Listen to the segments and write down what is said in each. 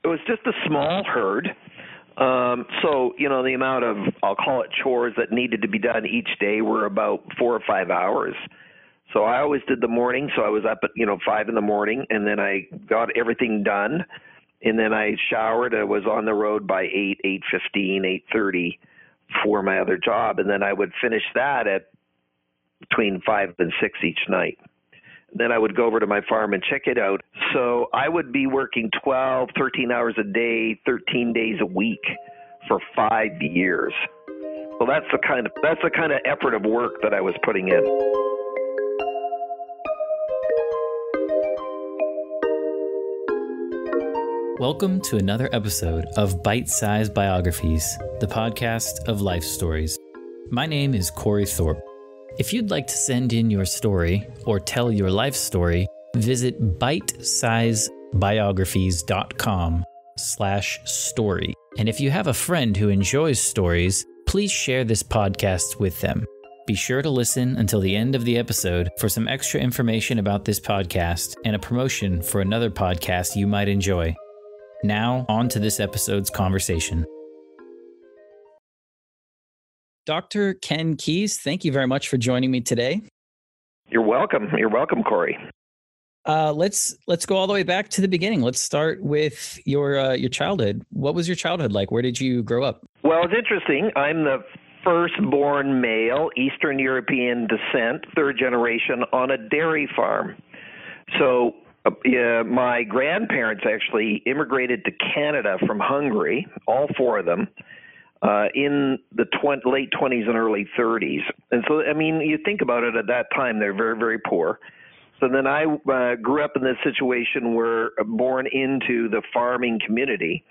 it was just a small herd. So, the amount of, I'll call it chores that needed to be done each day were about 4 or 5 hours. So I always did the morning. So I was up at, 5 in the morning, and then I got everything done. And then I showered. I was on the road by 8, 8:15, 8:30 for my other job. And then I would finish that at between 5 and 6 each night. Then I would go over to my farm and check it out. So I would be working 12, 13 hours a day, 13 days a week for 5 years. Well, that's the kind of effort of work that I was putting in. Welcome to another episode of Bite Size Biographies, the podcast of life stories. My name is Corey Thorpe. If you'd like to send in your story or tell your life story, visit bitesizebiographies.com/story. And if you have a friend who enjoys stories, please share this podcast with them. Be sure to listen until the end of the episode for some extra information about this podcast and a promotion for another podcast you might enjoy. Now, on to this episode's conversation. Dr. Ken Keis, thank you very much for joining me today. You're welcome. You're welcome, Corey. Let's go all the way back to the beginning. Let's start with your childhood. What was your childhood like? Where did you grow up? Well, it's interesting. I'm the firstborn male, Eastern European descent, third generation on a dairy farm. So my grandparents actually immigrated to Canada from Hungary, all four of them. In the late 20s and early 30s. And so, you think about it at that time, they're very, very poor. So then I grew up in this situation where born into the farming community.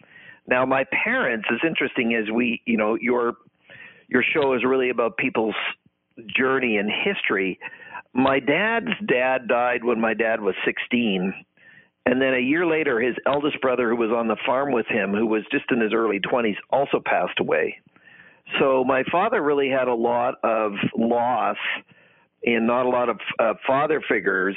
Now, my parents, as interesting as your show is really about people's journey and history. My dad's dad died when my dad was 16. And then a year later, his eldest brother, who was on the farm with him, who was just in his early 20s, also passed away. So my father really had a lot of loss and not a lot of father figures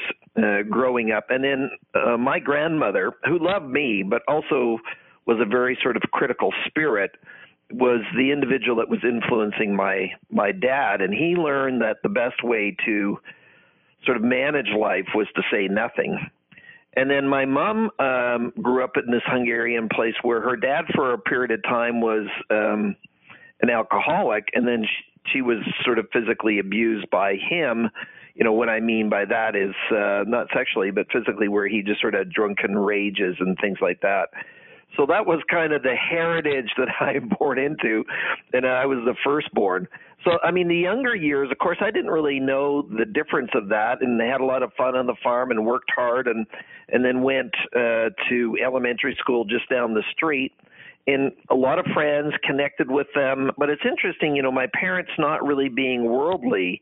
growing up. And then my grandmother, who loved me, but also was a very sort of critical spirit, was the individual that was influencing my dad. And he learned that the best way to sort of manage life was to say nothing. And then my mom grew up in this Hungarian place where her dad for a period of time was an alcoholic, and then she was sort of physically abused by him. What I mean by that is not sexually, but physically, where he just sort of drunken rages and things like that. So that was kind of the heritage that I born into, and I was the firstborn. So, the younger years, of course, I didn't really know the difference of that, and they had a lot of fun on the farm and worked hard, and then went to elementary school just down the street, and a lot of friends, connected with them. But it's interesting, my parents not really being worldly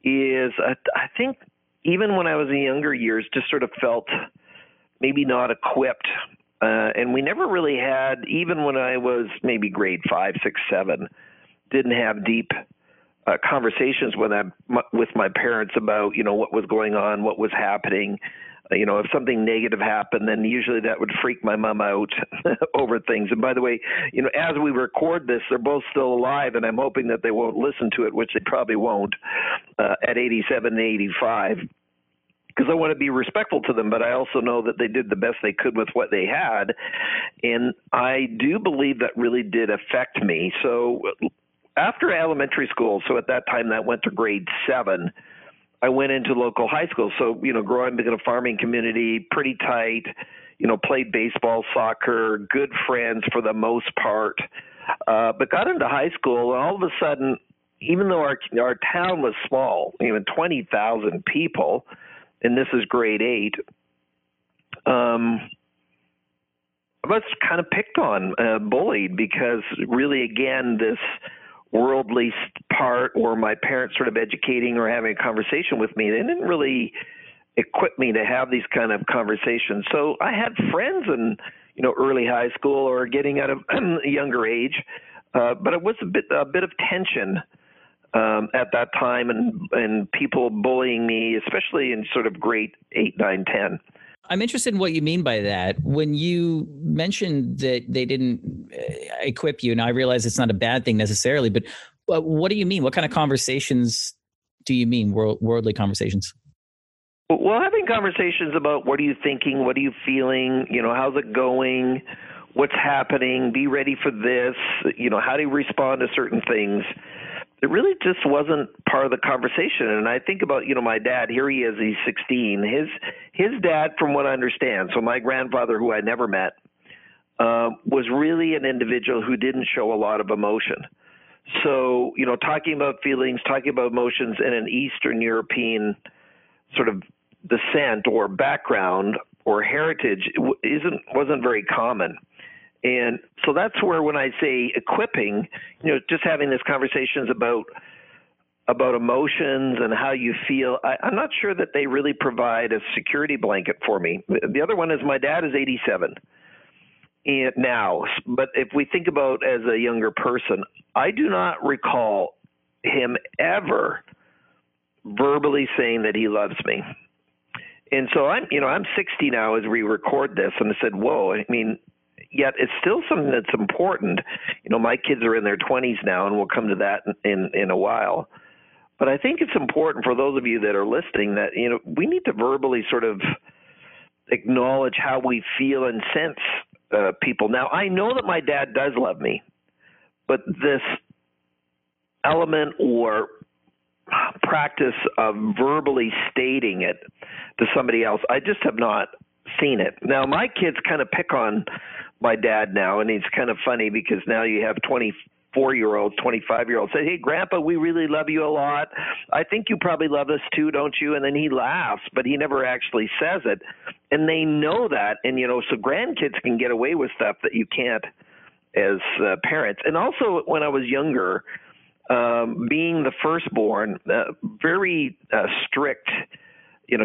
is, I think, even when I was in younger years, just sort of felt maybe not equipped. And we never really had, even when I was maybe grade 5, 6, 7, didn't have deep conversations with my parents about, what was going on, what was happening. If something negative happened, then usually that would freak my mom out over things. And by the way, as we record this, they're both still alive, and I'm hoping that they won't listen to it, which they probably won't, at 87 and 85. Because I want to be respectful to them, but I also know that they did the best they could with what they had. And I do believe that really did affect me. So after elementary school, so at that time that went to grade 7, I went into local high school. So, growing up in a farming community, pretty tight, played baseball, soccer, good friends for the most part. But got into high school, and all of a sudden, even though our town was small, 20,000 people, and this is grade 8, I was kind of picked on, bullied, because really, again, this worldly part, or my parents sort of educating or having a conversation with me, they didn't really equip me to have these kind of conversations. So I had friends in, early high school or getting out of a younger age, but it was a bit of tension at that time, and people bullying me, especially in sort of grade 8, 9, 10. I'm interested in what you mean by that. When you mentioned that they didn't equip you, and I realize it's not a bad thing necessarily, but what do you mean? What kind of conversations do you mean, worldly conversations? Well, having conversations about what are you thinking, what are you feeling, how's it going, what's happening, be ready for this, how do you respond to certain things. It really just wasn't part of the conversation. And I think about, my dad, here he is, he's 16. His dad, from what I understand, so my grandfather, who I never met, was really an individual who didn't show a lot of emotion. So, talking about feelings, talking about emotions in an Eastern European sort of descent or background or heritage wasn't very common. And so that's where, when I say equipping, just having these conversations about emotions and how you feel, I'm not sure that they really provide a security blanket for me. The other one is my dad is 87 now, but if we think about as a younger person, I do not recall him ever verbally saying that he loves me. And so I'm 60 now as we record this, and I said, whoa, yet it's still something that's important. My kids are in their 20s now, and we'll come to that in a while. But I think it's important for those of you that are listening that, we need to verbally sort of acknowledge how we feel and sense people. Now, I know that my dad does love me, but this element or practice of verbally stating it to somebody else, I just have not seen it. Now, my kids kind of pick on my dad now, and it's kind of funny because now you have 24-year-olds, 25-year-olds say, hey, Grandpa, we really love you a lot. I think you probably love us too, don't you? And then he laughs, but he never actually says it. And they know that. And, so grandkids can get away with stuff that you can't as parents. And also when I was younger, being the firstborn, very strict,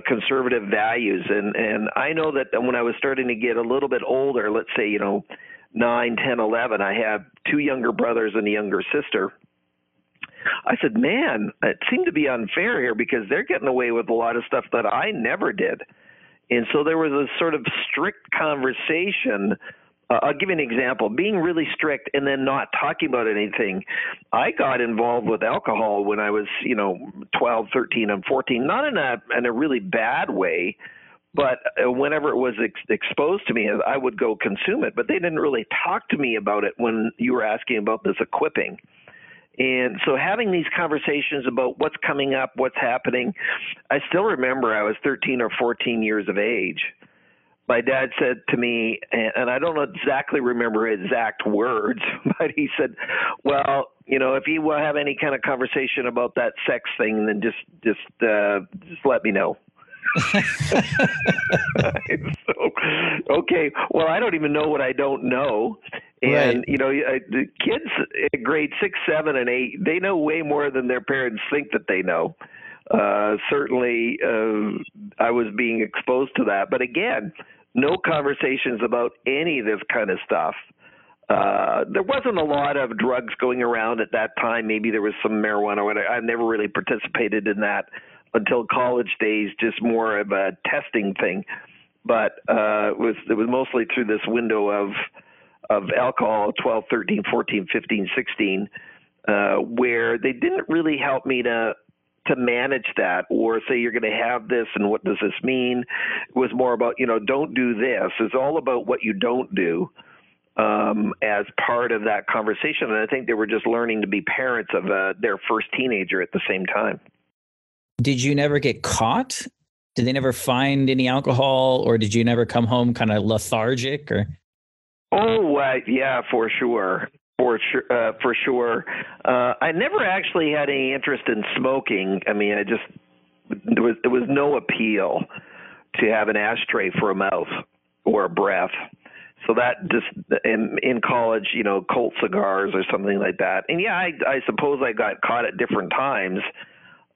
conservative values. And I know that when I was starting to get a little bit older, let's say, 9, 10, 11, I have 2 younger brothers and a younger sister. I said, man, it seemed to be unfair here because they're getting away with a lot of stuff that I never did. And so there was a sort of strict conversation. I'll give you an example. Being really strict and then not talking about anything. I got involved with alcohol when I was, 12, 13, and 14, not in a really bad way, but whenever it was exposed to me, I would go consume it. But they didn't really talk to me about it when you were asking about this equipping. And so having these conversations about what's coming up, what's happening, I still remember I was 13 or 14 years of age. My dad said to me, and I don't exactly remember his exact words, but he said, well, if you have any kind of conversation about that sex thing, then just let me know. So, okay, well, I don't even know what I don't know. And, right. The kids at grade 6, 7, and 8, they know way more than their parents think that they know. Certainly, I was being exposed to that. But again, no conversations about any of this kind of stuff. There wasn't a lot of drugs going around at that time. Maybe there was some marijuana. I never really participated in that until college days, just more of a testing thing. But it was mostly through this window of alcohol, 12, 13, 14, 15, 16, where they didn't really help me to manage that or say you're going to have this and what does this mean. It was more about, don't do this. It's all about what you don't do as part of that conversation. And I think they were just learning to be parents of their first teenager at the same time. Did you never get caught? Did they never find any alcohol, or did you never come home kind of lethargic? Or yeah, for sure. For sure. I never actually had any interest in smoking. I mean, there was no appeal to have an ashtray for a mouth or a breath. So that just in college, Colt cigars or something like that. And yeah, I suppose I got caught at different times.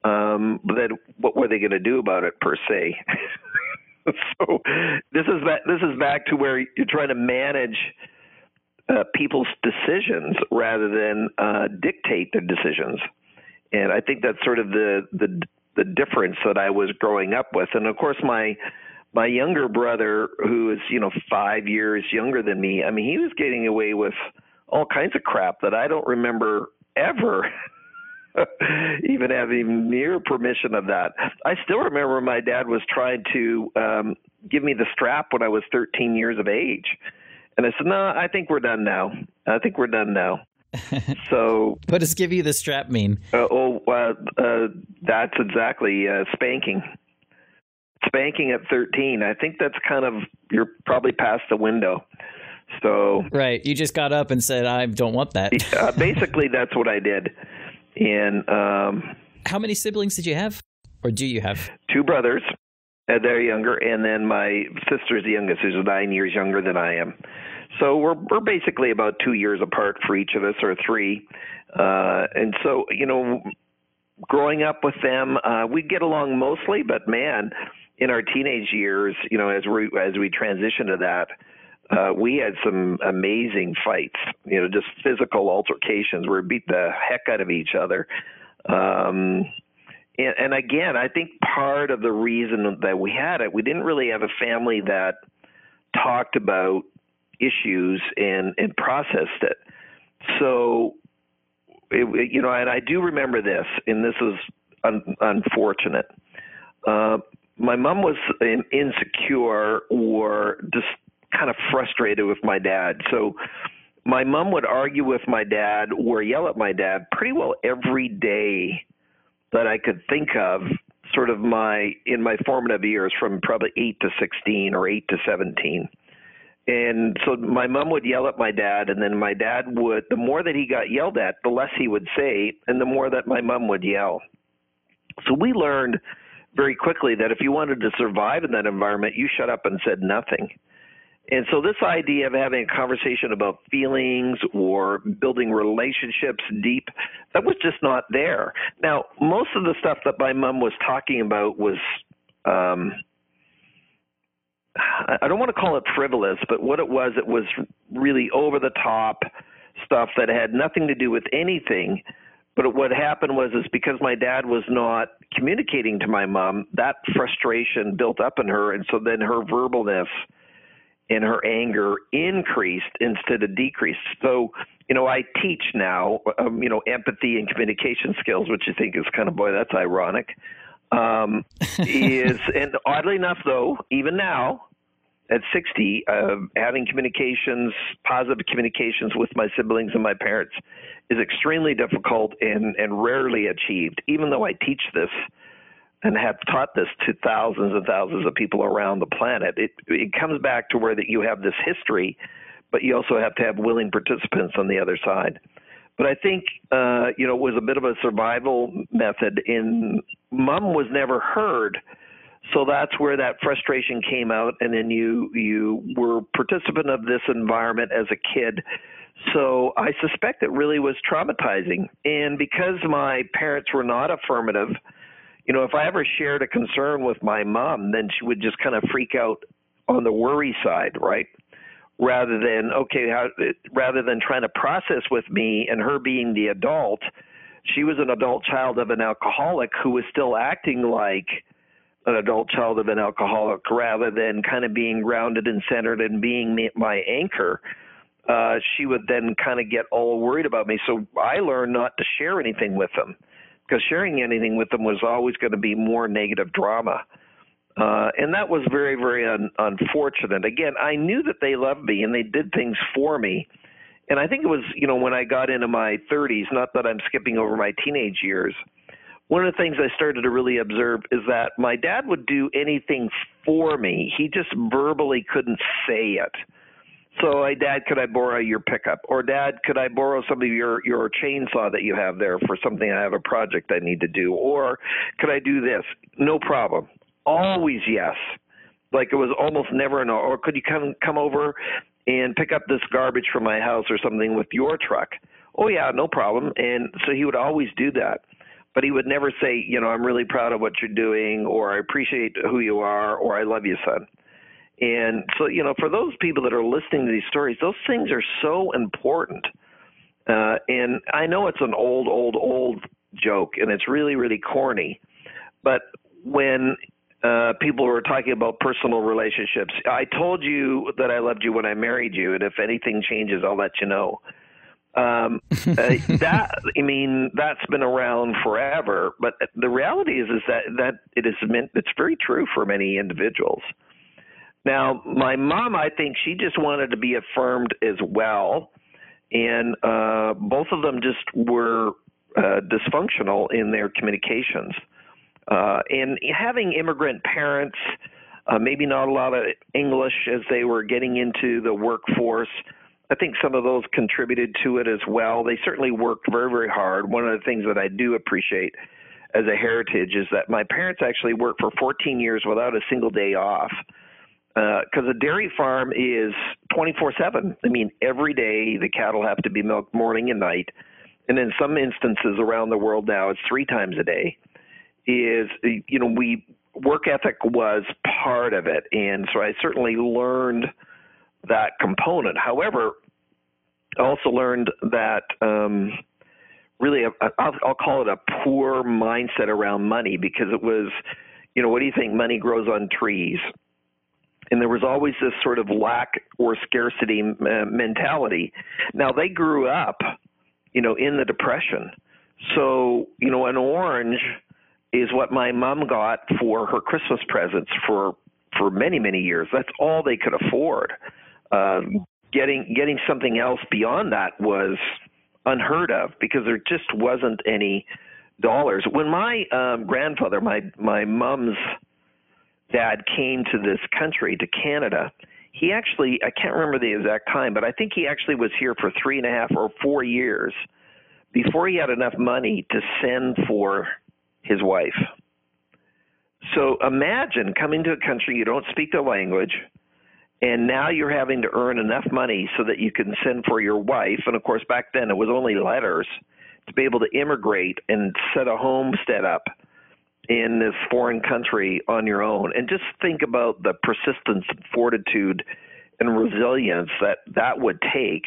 But then what were they going to do about it per se? So this is back to where you're trying to manage people's decisions rather than dictate their decisions. And I think that's sort of the difference that I was growing up with. And of course, my my younger brother, who is, 5 years younger than me, I mean, he was getting away with all kinds of crap that I don't remember ever even having near permission of that. I still remember my dad was trying to give me the strap when I was 13 years of age. And I said, no, I think we're done now. So what does give you the strap mean? That's exactly spanking. Spanking at 13. I think that's you're probably past the window. So right. You just got up and said, I don't want that. Basically, that's what I did. And how many siblings did you have? Or do you have? 2 brothers. They're younger. And then my sister's the youngest, who's 9 years younger than I am. So we're basically about 2 years apart for each of us, or 3. And so, growing up with them, we get along mostly, but man, in our teenage years, as we transition to that, we had some amazing fights, just physical altercations where we beat the heck out of each other. And again, I think part of the reason that we had it, we didn't really have a family that talked about issues and processed it. So, and I do remember this, and this is unfortunate. My mom was insecure or just kind of frustrated with my dad. So my mom would argue with my dad or yell at my dad pretty well every day that I could think of, sort of in my formative years, from probably 8 to 16 or 8 to 17. And so my mom would yell at my dad, and then my dad would, the more that he got yelled at, the less he would say, and the more that my mom would yell. So we learned very quickly that if you wanted to survive in that environment, you shut up and said nothing. And so this idea of having a conversation about feelings or building relationships deep, that was just not there. Now, most of the stuff that my mom was talking about was, I don't want to call it frivolous, but what it was really over the top stuff that had nothing to do with anything. But what happened was because my dad was not communicating to my mom, that frustration built up in her. And so then her verbalness and her anger increased instead of decreased. So, I teach now, empathy and communication skills, which you think is kind of, boy, that's ironic. And oddly enough, though, even now at 60, having positive communications with my siblings and my parents is extremely difficult and rarely achieved, even though I teach this and have taught this to thousands and thousands of people around the planet. It comes back to where that you have this history, but you also have to have willing participants on the other side. But I think, it was a bit of a survival method, and mom was never heard. So that's where that frustration came out. And then you were participant of this environment as a kid. So I suspect it really was traumatizing. And because my parents were not affirmative, if I ever shared a concern with my mom, then she would just kind of freak out on the worry side, right? Rather than trying to process with me and her being the adult, she was an adult child of an alcoholic who was still acting like an adult child of an alcoholic rather than kind of being grounded and centered and being my anchor. She would then kind of get all worried about me. So I learned not to share anything with them, because sharing anything with them was always going to be more negative drama. And that was very, very unfortunate. Again, I knew that they loved me and they did things for me. And I think it was, when I got into my 30s, not that I'm skipping over my teenage years, one of the things I started to really observe is that my dad would do anything for me. He just verbally couldn't say it. So, hey, Dad, could I borrow your pickup? Or, Dad, could I borrow some of your chainsaw that you have there for something I have a project I need to do? Or could I do this? No problem. Always yes. Like it was almost never a no. Or could you come over and pick up this garbage from my house or something with your truck? Oh, yeah, no problem. And so he would always do that. But he would never say, I'm really proud of what you're doing, or I appreciate who you are, or I love you, son. And so, for those people that are listening to these stories, those things are so important. And I know it's an old joke, and it's really, really corny. But when people who are talking about personal relationships. I told you that I loved you when I married you, and if anything changes, I'll let you know. That's been around forever. But the reality is that it's very true for many individuals. Now, my mom, I think she just wanted to be affirmed as well, and both of them just were dysfunctional in their communications. And having immigrant parents, maybe not a lot of English as they were getting into the workforce, I think some of those contributed to it as well. They certainly worked very, very hard. One of the things that I do appreciate as a heritage is that my parents actually worked for 14 years without a single day off. Because a dairy farm is 24/7. I mean, every day the cattle have to be milked morning and night. And in some instances around the world now, it's 3 times a day. Work ethic was part of it. And so I certainly learned that component. However, I also learned that really, I'll call it a poor mindset around money, because it was, what do you think? Money grows on trees. And there was always this sort of lack or scarcity mentality. Now, they grew up, in the Depression. So, an orange is what my mom got for her Christmas presents for many, many years. That's all they could afford. Getting something else beyond that was unheard of, because there just wasn't any dollars. When my grandfather, my mom's dad, came to this country, to Canada, he actually, I can't remember the exact time, but I think he actually was here for 3.5 or 4 years before he had enough money to send for his wife. So imagine coming to a country you don't speak the language, and now you're having to earn enough money so that you can send for your wife. And of course, back then it was only letters, to be able to immigrate and set a homestead up in this foreign country on your own. And just think about the persistence, fortitude, and resilience that would take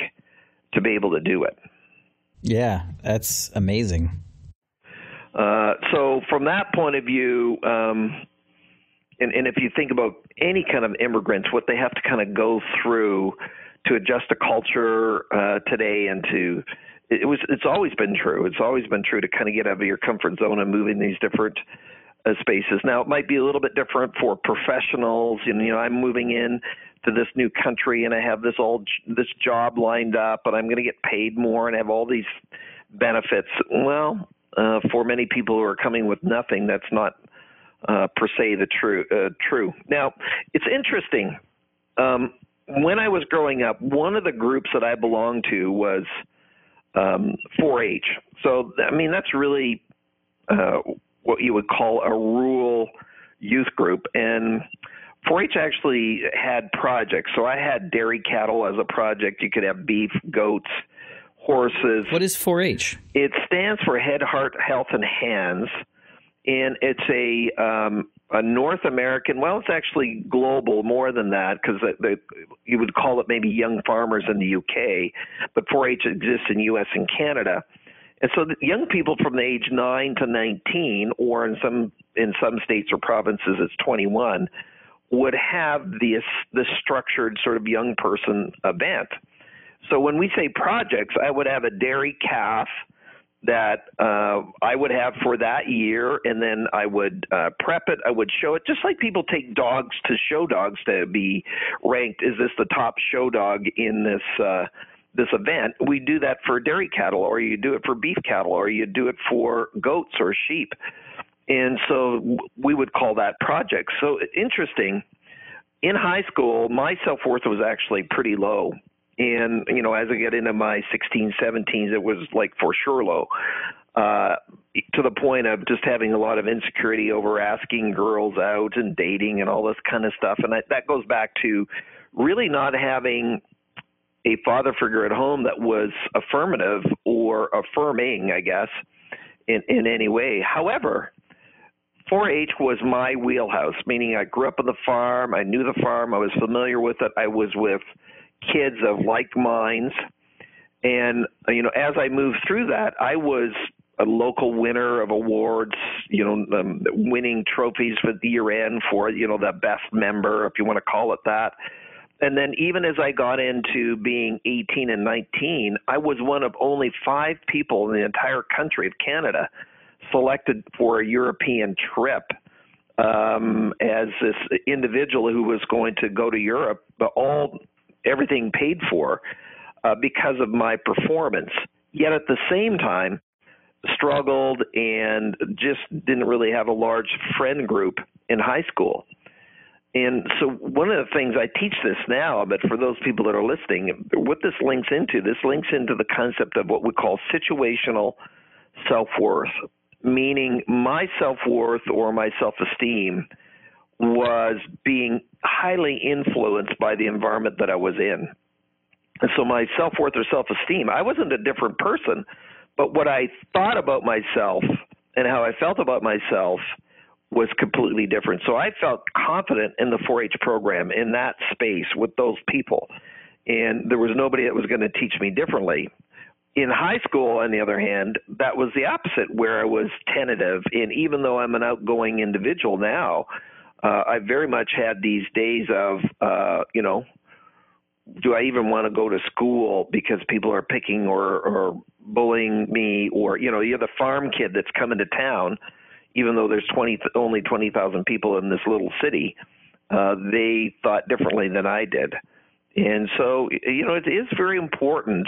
to be able to do it. Yeah, that's amazing. So from that point of view, and if you think about any kind of immigrants, what they have to kind of go through to adjust to culture today, and it's always been true. It's always been true to kind of get out of your comfort zone and move in these different spaces. Now, it might be a little bit different for professionals. I'm moving in to this new country, and I have this job lined up, and I'm going to get paid more and have all these benefits. Well, for many people who are coming with nothing, that's not per se the true. Now, it's interesting. When I was growing up, one of the groups that I belonged to was 4-H. So, that's really what you would call a rural youth group. And 4-H actually had projects. So I had dairy cattle as a project. You could have beef, goats, horses. What is 4-H? It stands for Head, Heart, Health, and Hands. And it's a North American, well, it's actually global, more than that, because you would call it maybe Young Farmers in the UK, but 4-H exists in U.S. and Canada. And so the young people from the age 9 to 19, or in some states or provinces it's 21, would have this structured sort of young person event. So when we say projects, I would have a dairy calf that I would have for that year, and then I would prep it. I would show it, just like people take dogs to show dogs to be ranked. Is this the top show dog in this event? We do that for dairy cattle, or you do it for beef cattle, or you do it for goats or sheep. And so we would call that project. So interesting. In high school, my self-worth was actually pretty low. And, as I get into my 16s, 17s, it was like for sure low, to the point of just having a lot of insecurity over asking girls out and dating and all this kind of stuff. And that goes back to really not having a father figure at home that was affirmative or affirming, I guess, in any way. However, 4-H was my wheelhouse, meaning I grew up on the farm. I knew the farm. I was familiar with it. I was with kids of like minds. And, as I moved through that, I was a local winner of awards, winning trophies for the year end for, the best member, if you want to call it that. And then even as I got into being 18 and 19, I was one of only 5 people in the entire country of Canada selected for a European trip as this individual who was going to go to Europe, but everything paid for because of my performance. Yet at the same time, struggled and just didn't really have a large friend group in high school. And so one of the things, I teach this now, but for those people that are listening, what this links into the concept of what we call situational self-worth, meaning my self-worth or my self-esteem was being highly influenced by the environment that I was in. And so my self-worth or self-esteem, I wasn't a different person, but what I thought about myself and how I felt about myself was completely different. So I felt confident in the 4-H program, in that space with those people. And there was nobody that was going to teach me differently. In high school, on the other hand, that was the opposite, where I was tentative. And even though I'm an outgoing individual now, I very much had these days of, do I even want to go to school because people are picking or bullying me, or, you're the farm kid that's coming to town, even though there's only 20,000 people in this little city. They thought differently than I did. And so, it is very important,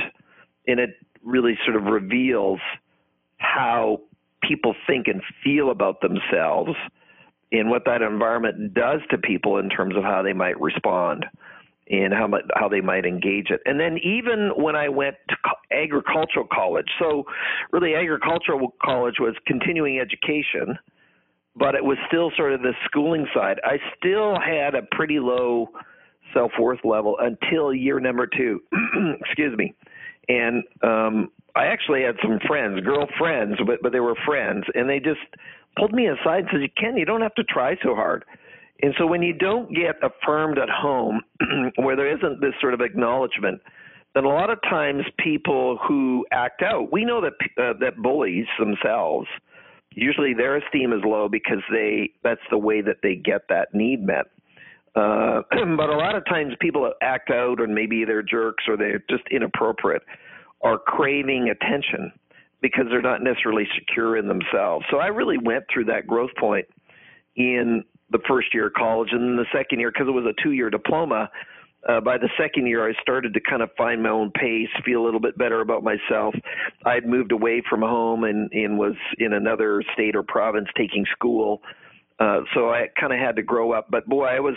and it really sort of reveals how people think and feel about themselves and what that environment does to people in terms of how they might respond and how they might engage it. And then even when I went to agricultural college, so really agricultural college was continuing education, but it was still sort of the schooling side. I still had a pretty low self-worth level until year number 2. Excuse me. And I actually had some friends, girlfriends, but they were friends, and they just pulled me aside and said, Ken, you don't have to try so hard. And so when you don't get affirmed at home, where there isn't this sort of acknowledgement, then a lot of times people who act out, we know that that bullies themselves, usually their esteem is low because that's the way that they get that need met. But a lot of times people that act out, or maybe they're jerks or they're just inappropriate, are craving attention because they're not necessarily secure in themselves. So I really went through that growth point in the first year of college, and then the second year, because it was a 2-year diploma, by the second year I started to kind of find my own pace, feel a little bit better about myself. I had moved away from home and was in another state or province taking school. So I kind of had to grow up. But boy, I was,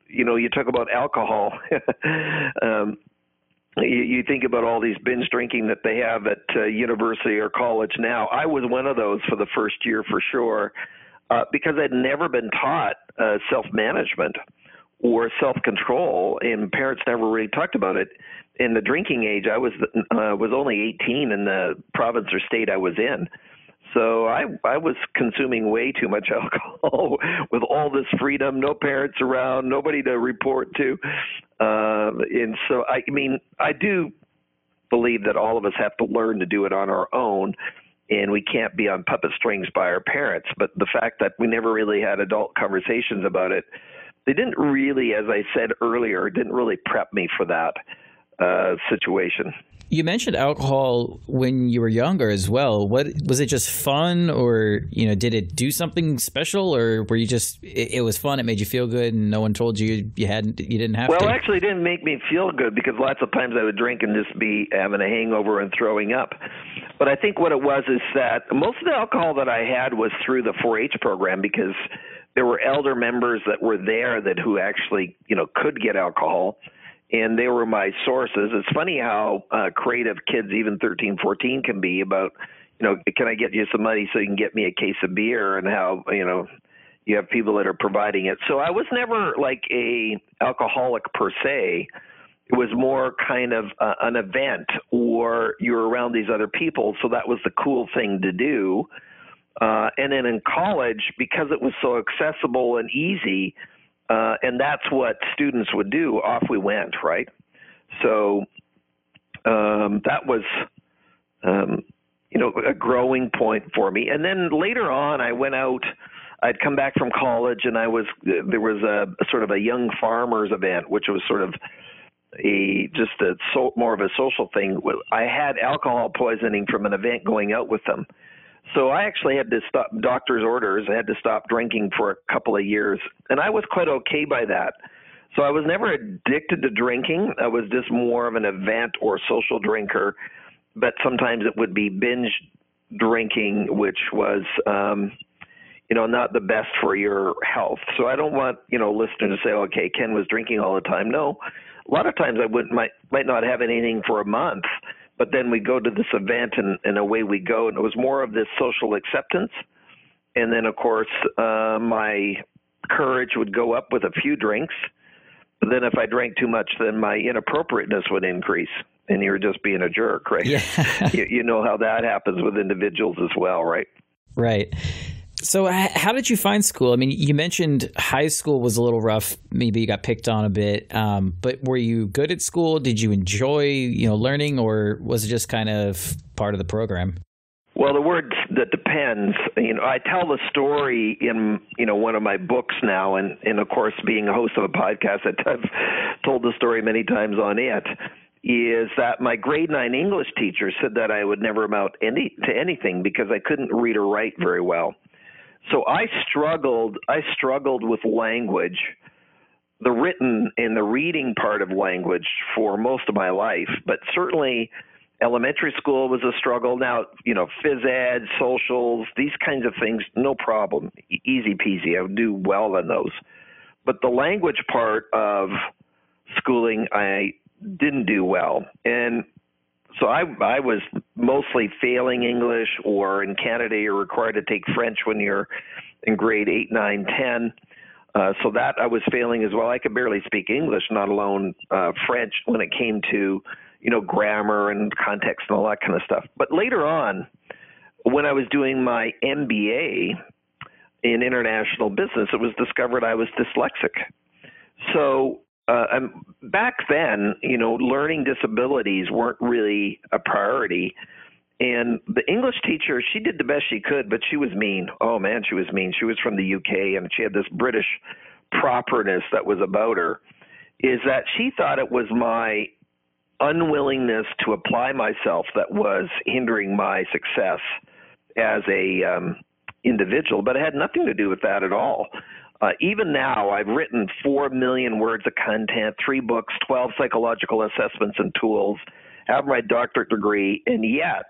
you talk about alcohol. You think about all these binge drinking that they have at university or college now. I was one of those for the first year for sure, because I'd never been taught self-management or self-control, and parents never really talked about it. In the drinking age, I was only 18 in the province or state I was in. So I was consuming way too much alcohol with all this freedom, no parents around, nobody to report to. And so, I do believe that all of us have to learn to do it on our own, and we can't be on puppet strings by our parents. But the fact that we never really had adult conversations about it, they didn't really, as I said earlier, didn't really prep me for that situation. You mentioned alcohol when you were younger as well. What was it, just fun, or did it do something special, or were you just it was fun, it made you feel good, and no one told you you didn't have to? Well, actually, it didn't make me feel good, because lots of times I would drink and just be having a hangover and throwing up. But I think what it was is that most of the alcohol that I had was through the 4-H program, because there were elder members that were there who actually could get alcohol. And they were my sources. It's funny how creative kids, even 13, 14, can be about, can I get you some money so you can get me a case of beer, and how, you have people that are providing it. So I was never like a alcoholic per se. It was more kind of an event, or you're around these other people. So that was the cool thing to do. And then in college, because it was so accessible and easy, and that's what students would do, off we went, right? So that was, a growing point for me. And then later on, I went out. I'd come back from college, and there was a sort of a young farmers event, which was sort of more of a social thing. I had alcohol poisoning from an event going out with them. So I actually had to stop doctor's orders. I had to stop drinking for a couple of years, and I was quite okay by that. So I was never addicted to drinking. I was just more of an event or social drinker, but sometimes it would be binge drinking, which was, not the best for your health. So I don't want, listeners to say, okay, Ken was drinking all the time. No, a lot of times I might not have anything for a month, but then we go to this event and away we go. And it was more of this social acceptance. And then, of course, my courage would go up with a few drinks. But then if I drank too much, then my inappropriateness would increase. And you're just being a jerk, right? Yeah. You know how that happens with individuals as well, right? Right. So how did you find school? I mean, you mentioned high school was a little rough. Maybe you got picked on a bit. But were you good at school? Did you enjoy, learning, or was it just kind of part of the program? Well, the word that depends. I tell the story in, one of my books now, and of course, being a host of a podcast, I've told the story many times on it, is that my grade 9 English teacher said that I would never amount to anything because I couldn't read or write very well. So I struggled with language, the written and the reading part of language for most of my life, but certainly elementary school was a struggle. Now, phys ed, socials, these kinds of things, no problem, easy peasy. I would do well on those. But the language part of schooling, I didn't do well. And so I was mostly failing English, or in Canada, you're required to take French when you're in grade 8, 9, 10. So that I was failing as well. I could barely speak English, not alone French, when it came to, grammar and context and all that kind of stuff. But later on, when I was doing my MBA in international business, it was discovered I was dyslexic. So back then, learning disabilities weren't really a priority. And the English teacher, she did the best she could, but she was mean. Oh, man, she was mean. She was from the UK, and she had this British properness that was about her, is that she thought it was my unwillingness to apply myself that was hindering my success as a individual, but it had nothing to do with that at all. Even now, I've written 4 million words of content, 3 books, 12 psychological assessments and tools, have my doctorate degree, and yet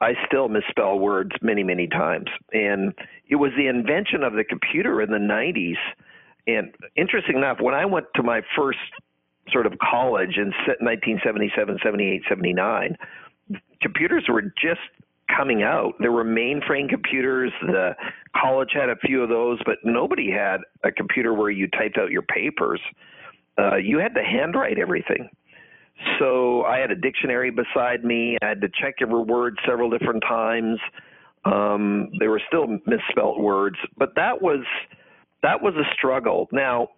I still misspell words many, many times. And it was the invention of the computer in the 90s. And interesting enough, when I went to my first sort of college in 1977, 78, 79, computers were just coming out. There were mainframe computers. The college had a few of those, but nobody had a computer where you typed out your papers. You had to handwrite everything. So I had a dictionary beside me. I had to check every word several different times. There were still misspelt words, but that was a struggle. Now,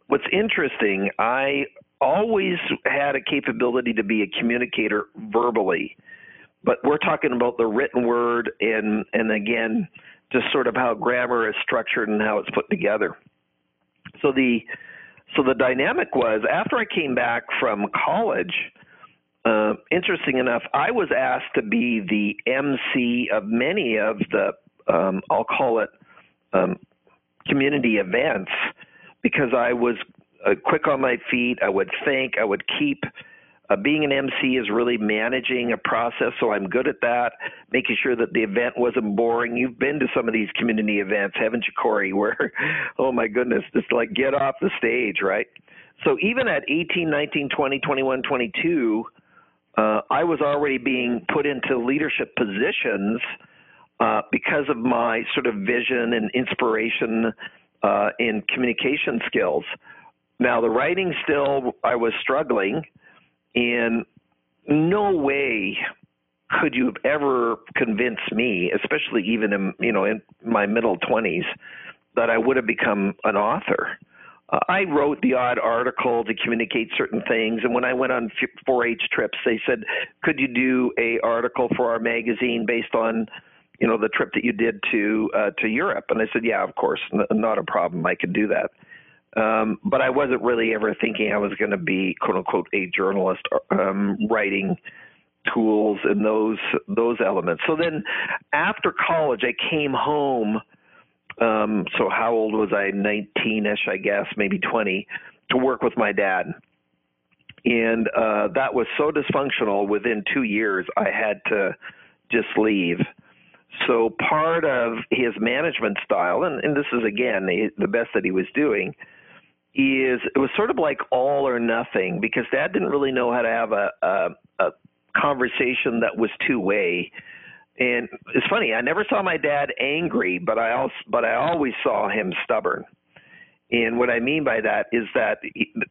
what's interesting, I always had a capability to be a communicator verbally. But we're talking about the written word and again, just sort of how grammar is structured and how it's put together. So the dynamic was, after I came back from college, interesting enough, I was asked to be the MC of many of the, I'll call it community events, because I was quick on my feet. I would think, I would keep. Being an MC is really managing a process, so I'm good at that, making sure that the event wasn't boring. You've been to some of these community events, haven't you, Corey, where, oh my goodness, just like get off the stage, right? So even at 18, 19, 20, 21, 22, I was already being put into leadership positions because of my sort of vision and inspiration in communication skills. Now, the writing still, I was struggling. And no way could you have ever convinced me, especially even in my middle 20s, that I would have become an author. I wrote the odd article to communicate certain things, and when I went on 4-H trips, they said, "Could you do a article for our magazine based on, the trip that you did to Europe?" And I said, "Yeah, of course, not a problem. I could do that." But I wasn't really ever thinking I was going to be, quote unquote, a journalist, writing tools and those elements. So then, after college, I came home. So how old was I? 19-ish, I guess, maybe 20, to work with my dad. And that was so dysfunctional, within 2 years, I had to just leave. So part of his management style, and this is, again, the best that he was doing, is it was sort of like all or nothing, because Dad didn't really know how to have a conversation that was two-way. And it's funny, I never saw my dad angry, but I always saw him stubborn. And what I mean by that is that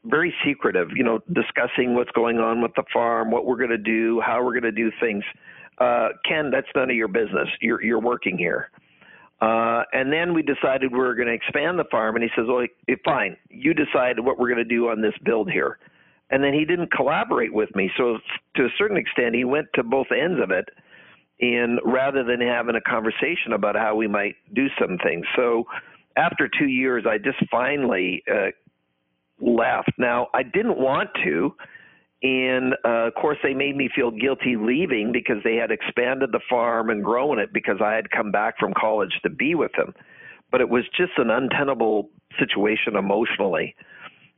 very secretive, discussing what's going on with the farm, what we're going to do, how we're going to do things. Ken, that's none of your business. You're working here. And then we decided we were going to expand the farm, and he says, "Well, fine, you decide what we're going to do on this build here." And then he didn't collaborate with me. So to a certain extent, he went to both ends of it. And rather than having a conversation about how we might do some things. So after 2 years, I just finally left. Now, I didn't want to. And, of course, they made me feel guilty leaving because they had expanded the farm and grown it because I had come back from college to be with them. But it was just an untenable situation emotionally.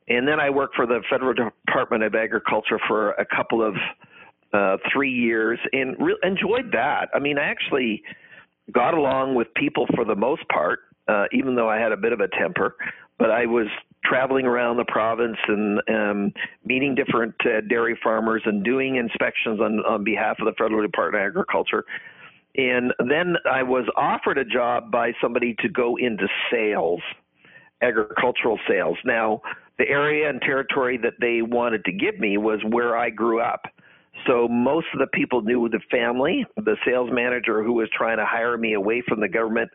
And then I worked for the Federal Department of Agriculture for a couple of 3 years and enjoyed that. I mean, I actually got along with people for the most part, even though I had a bit of a temper. But I was traveling around the province and meeting different dairy farmers and doing inspections on behalf of the Federal Department of Agriculture. And then I was offered a job by somebody to go into sales, agricultural sales. Now, the area and territory that they wanted to give me was where I grew up. So most of the people knew the family. The sales manager who was trying to hire me away from the government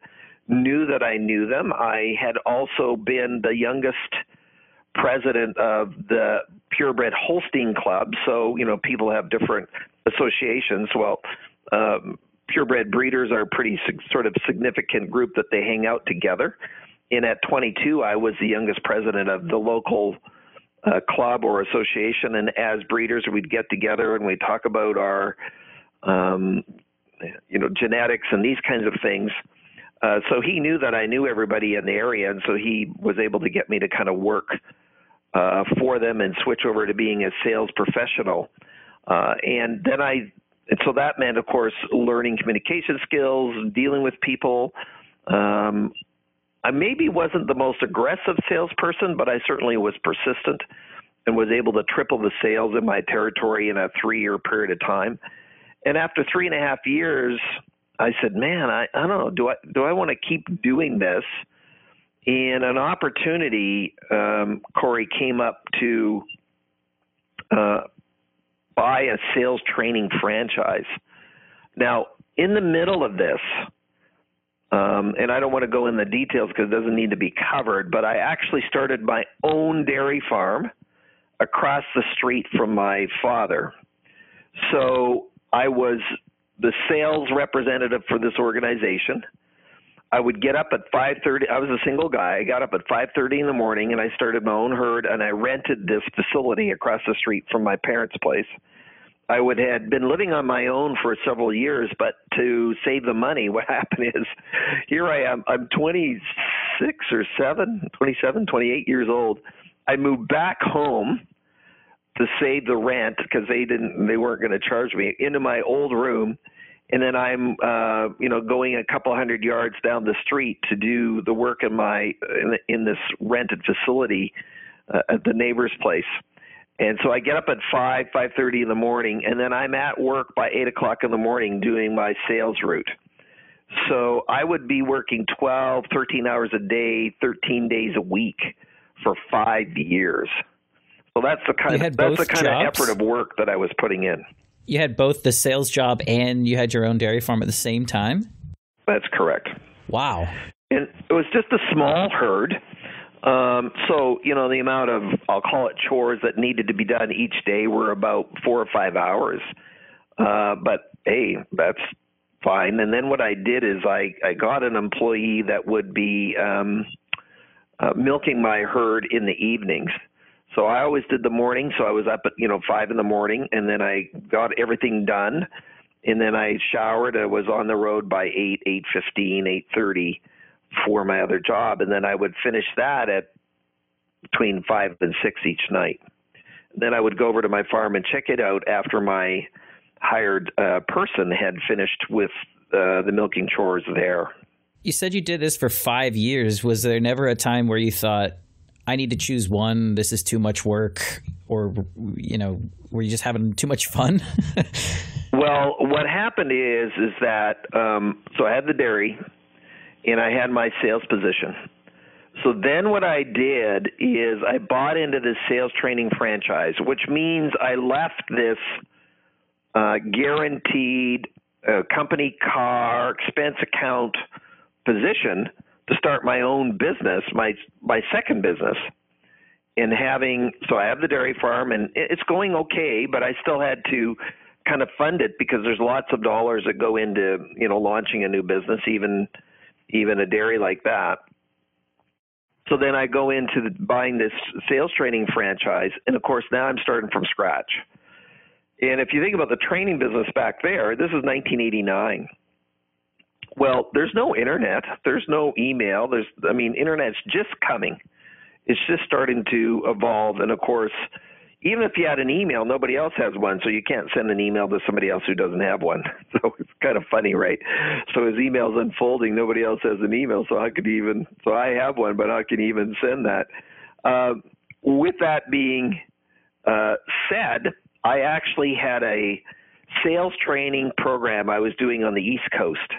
knew that I knew them. I had also been the youngest president of the Purebred Holstein Club. So, people have different associations. Well, purebred breeders are a pretty sort of significant group that they hang out together. And at 22, I was the youngest president of the local club or association, and as breeders, we'd get together and we'd talk about our, genetics and these kinds of things. So he knew that I knew everybody in the area, and so he was able to get me to kind of work for them and switch over to being a sales professional. And so that meant, of course, learning communication skills, dealing with people. I maybe wasn't the most aggressive salesperson, but I certainly was persistent and was able to triple the sales in my territory in a 3-year period of time. And after 3.5 years, I said, man, I don't know, do I want to keep doing this? And an opportunity, Corey, came up to buy a sales training franchise. Now, in the middle of this, and I don't want to go in the details because it doesn't need to be covered, but I actually started my own dairy farm across the street from my father. So I was the sales representative for this organization. I would get up at 5:30. I was a single guy. I got up at 5:30 in the morning, and I started my own herd, and I rented this facility across the street from my parents' place. I had been living on my own for several years, but to save the money, what happened is here I am. I'm 27, 28 years old. I moved back home to save the rent because they weren't going to charge me, into my old room. And then I'm, going a couple hundred yards down the street to do the work in this rented facility at the neighbor's place. And so I get up at 5:30 in the morning, and then I'm at work by 8 o'clock in the morning doing my sales route. So I would be working 12, 13 hours a day, 13 days a week for 5 years. So that's the kind of effort of work that I was putting in. You had both the sales job and you had your own dairy farm at the same time? That's correct. Wow. And it was just a small herd. So, the amount of, I'll call it chores that needed to be done each day were about 4 or 5 hours. But hey, that's fine. And then what I did is I got an employee that would be milking my herd in the evenings. So I always did the morning. So I was up at 5 in the morning, and then I got everything done, and then I showered. I was on the road by 8:15, 8:30 for my other job, and then I would finish that at between 5 and 6 each night. Then I would go over to my farm and check it out after my hired person had finished with the milking chores there. You said you did this for 5 years. Was there never a time where you thought, I need to choose one, this is too much work, or, were you just having too much fun? Well, what happened is that, so I had the dairy and I had my sales position. So then what I did is I bought into this sales training franchise, which means I left this guaranteed company car expense account position to start my own business, my second business. And so I have the dairy farm, and it's going okay, but I still had to kind of fund it because there's lots of dollars that go into, launching a new business, even a dairy like that. So then I go into buying this sales training franchise, and of course now I'm starting from scratch. And if you think about the training business back there, this is 1989. Well, there's no internet, there's no email, internet's just coming. It's just starting to evolve. And of course, even if you had an email, nobody else has one, so you can't send an email to somebody else who doesn't have one. So it's kind of funny, right? So as email's unfolding, nobody else has an email, so I have one, but I can even send that. With that being said, I actually had a sales training program I was doing on the East Coast.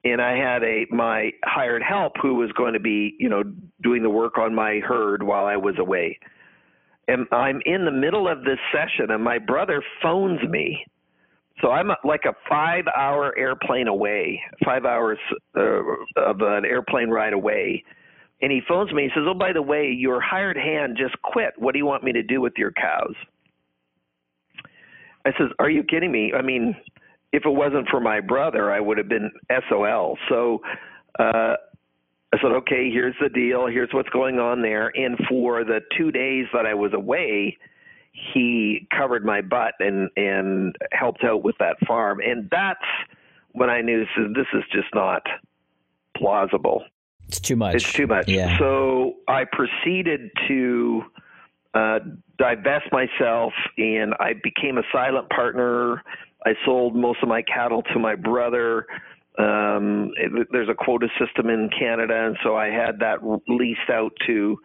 And I had my hired help who was going to be, doing the work on my herd while I was away. And I'm in the middle of this session, and my brother phones me. So I'm like a 5-hour airplane away, 5 hours of an airplane ride away. And he phones me. He says, "Oh, by the way, your hired hand just quit. What do you want me to do with your cows?" I says, "Are you kidding me? I mean, if it wasn't for my brother, I would have been SOL." So I said, "Okay, here's the deal. Here's what's going on there." And for the 2 days that I was away, he covered my butt and helped out with that farm. And that's when I knew this is just not plausible. It's too much. It's too much. Yeah. So I proceeded to divest myself, and I became a silent partner. I sold most of my cattle to my brother. There's a quota system in Canada, and so I had that leased out to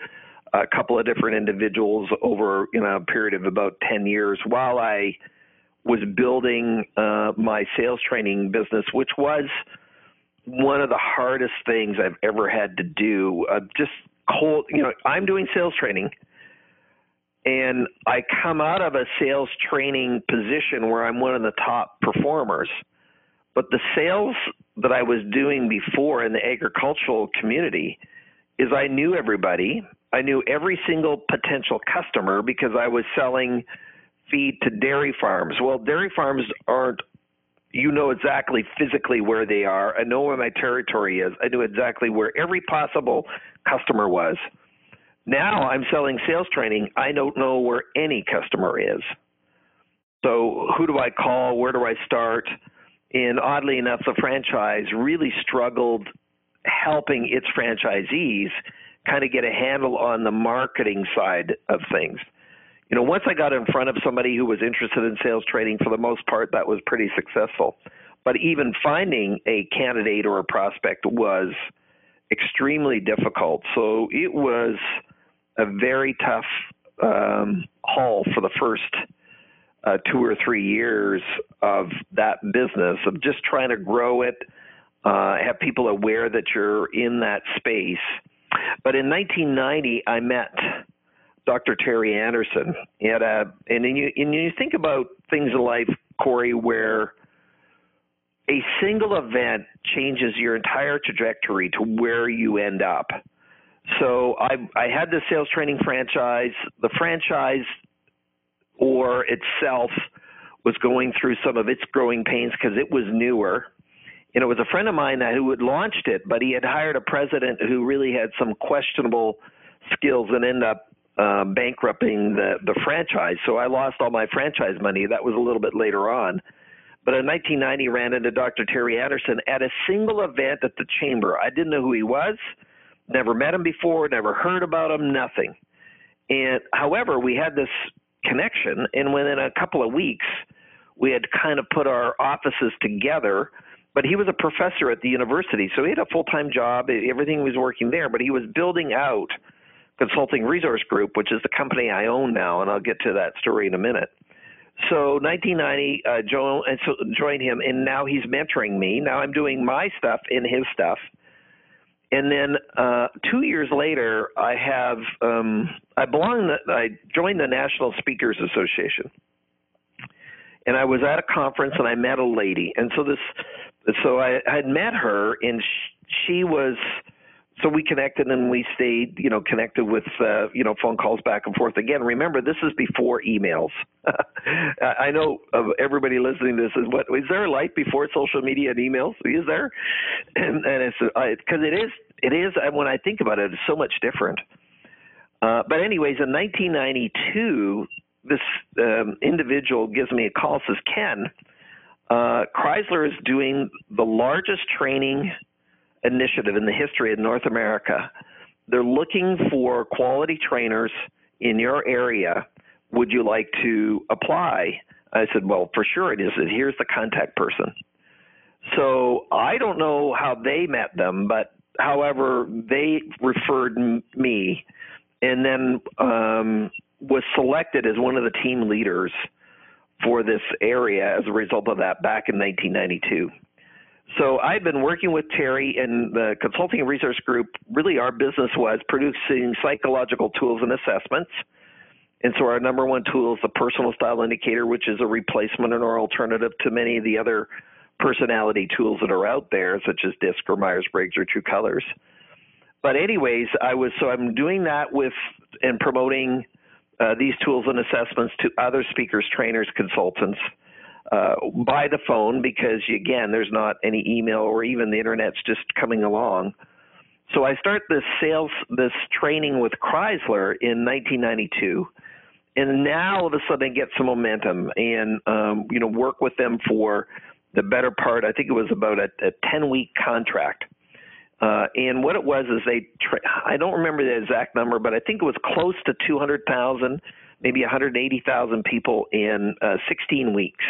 a couple of different individuals over a period of about 10 years while I was building my sales training business, which was one of the hardest things I've ever had to do. I'm doing sales training, and I come out of a sales training position where I'm one of the top performers. But the sales that I was doing before in the agricultural community is I knew everybody. I knew every single potential customer because I was selling feed to dairy farms. Well, dairy farms aren't, exactly physically where they are. I know where my territory is. I knew exactly where every possible customer was. Now I'm selling sales training. I don't know where any customer is. So who do I call? Where do I start? And oddly enough, the franchise really struggled helping its franchisees kind of get a handle on the marketing side of things. Once I got in front of somebody who was interested in sales training, for the most part, that was pretty successful. But even finding a candidate or a prospect was extremely difficult. So it was a very tough haul for the first 2 or 3 years of that business, of just trying to grow it, have people aware that you're in that space. But in 1990, I met Dr. Terry Anderson. And you think about things in life, Corey, where a single event changes your entire trajectory to where you end up. So I had the sales training franchise. The franchise or itself was going through some of its growing pains because it was newer. And it was a friend of mine who had launched it, but he had hired a president who really had some questionable skills and ended up bankrupting the franchise. So I lost all my franchise money. That was a little bit later on. But in 1990, ran into Dr. Terry Anderson at a single event at the Chamber. I didn't know who he was, never met him before, never heard about him, nothing. And however, we had this connection, and within a couple of weeks, we had kind of put our offices together. But he was a professor at the university, so he had a full-time job. Everything was working there, but he was building out Consulting Resource Group, which is the company I own now, and I'll get to that story in a minute. So 1990, joined him, and now he's mentoring me. Now I'm doing my stuff in his stuff. And then 2 years later, I joined the National Speakers Association. And I was at a conference, and I met a lady. And so I had met her, and she was – so we connected, and we stayed, connected with, phone calls back and forth. Again, remember, this is before emails. I know everybody listening to this is there a life before social media and emails? Is there? And it's because it is, and when I think about it, it's so much different. But anyways, in 1992, this individual gives me a call, says, Ken, Chrysler is doing the largest training initiative in the history of North America. They're looking for quality trainers in your area. Would you like to apply? I said, well, for sure it is. Here's the contact person. So I don't know how they met them, but however, they referred me and then was selected as one of the team leaders for this area as a result of that back in 1992. So I've been working with Terry and the Consulting Resource Group. Really, our business was producing psychological tools and assessments. And so our number one tool is the Personal Style Indicator, which is a replacement or alternative to many of the other personality tools that are out there, such as DISC or Myers-Briggs or True Colors. But anyways, I'm doing that with and promoting these tools and assessments to other speakers, trainers, consultants, by the phone, because again, there's not any email or even the internet's just coming along. So I start this training with Chrysler in 1992, and now all of a sudden I get some momentum and work with them for the better part. I think it was about a 10-week contract. And what it was is I don't remember the exact number, but I think it was close to 200,000, maybe 180,000 people in 16 weeks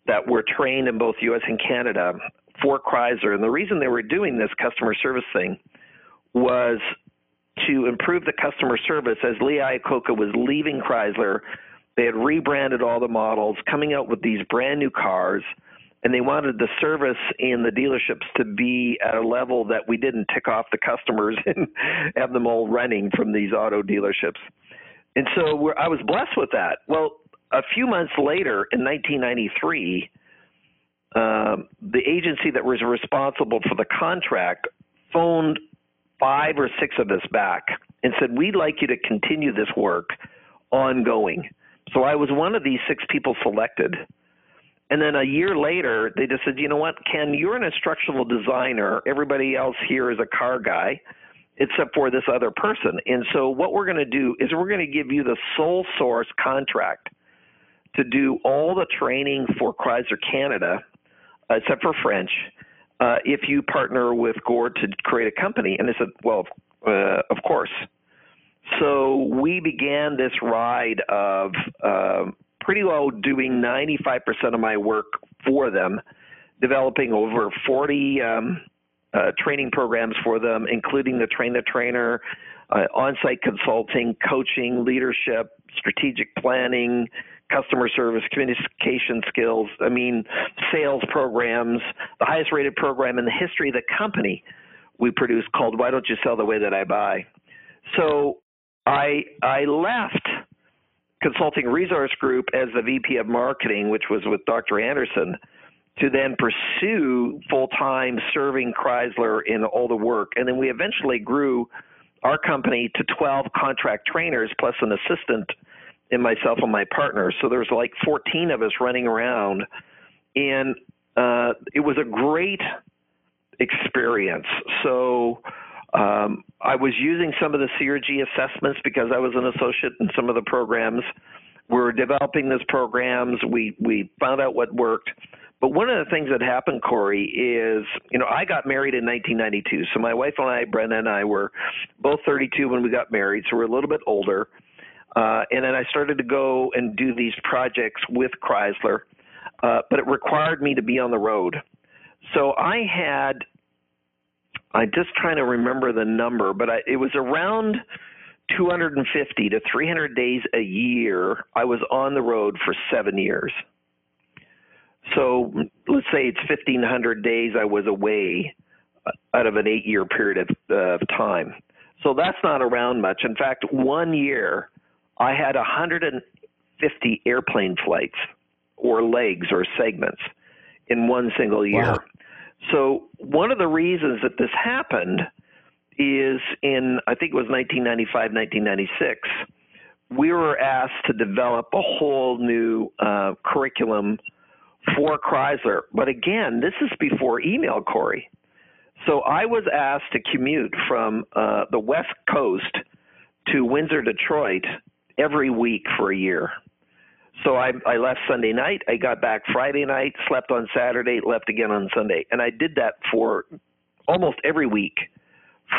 that were trained in both U.S. and Canada for Chrysler. And the reason they were doing this customer service thing was to improve the customer service. As Lee Iacocca was leaving Chrysler, they had rebranded all the models, coming out with these brand new cars, and they wanted the service in the dealerships to be at a level that we didn't tick off the customers and have them all running from these auto dealerships. And so I was blessed with that. Well, a few months later, in 1993, the agency that was responsible for the contract phoned 5 or 6 of us back and said, we'd like you to continue this work ongoing. So I was one of these 6 people selected. And then a year later, they just said, you know what, Ken, you're an instructional designer. Everybody else here is a car guy, except for this other person. And so what we're going to do is we're going to give you the sole source contract to do all the training for Chrysler Canada, except for French, if you partner with Gord to create a company. And I said, well, of course. So we began this ride of pretty well doing 95% of my work for them, developing over 40 training programs for them, including the train-the-trainer, on-site consulting, coaching, leadership, strategic planning, customer service, communication skills, sales programs. The highest rated program in the history of the company we produced called Why Don't You Sell the Way That I Buy? So I left Consulting Resource Group as the VP of Marketing, which was with Dr. Anderson, to then pursue full-time serving Chrysler in all the work. And then we eventually grew our company to 12 contract trainers plus an assistant and myself and my partner. So there's like 14 of us running around, and it was a great experience. So I was using some of the CRG assessments because I was an associate in some of the programs. We were developing these programs. We found out what worked. But one of the things that happened, Corey, is, I got married in 1992. So my wife and I, Brenda and I, were both 32 when we got married, so we're a little bit older. And then I started to go and do these projects with Chrysler, but it required me to be on the road. So I'm just trying to remember the number, but it was around 250 to 300 days a year. I was on the road for 7 years. So let's say it's 1,500 days I was away out of an 8-year period of time. So that's not around much. In fact, 1 year I had 150 airplane flights or legs or segments in one single year. Wow. So one of the reasons that this happened is I think it was 1995, 1996, we were asked to develop a whole new curriculum for Chrysler. But again, this is before email, Corey. So I was asked to commute from the West Coast to Windsor, Detroit every week for a year. So I left Sunday night, I got back Friday night, slept on Saturday, left again on Sunday. And I did that for almost every week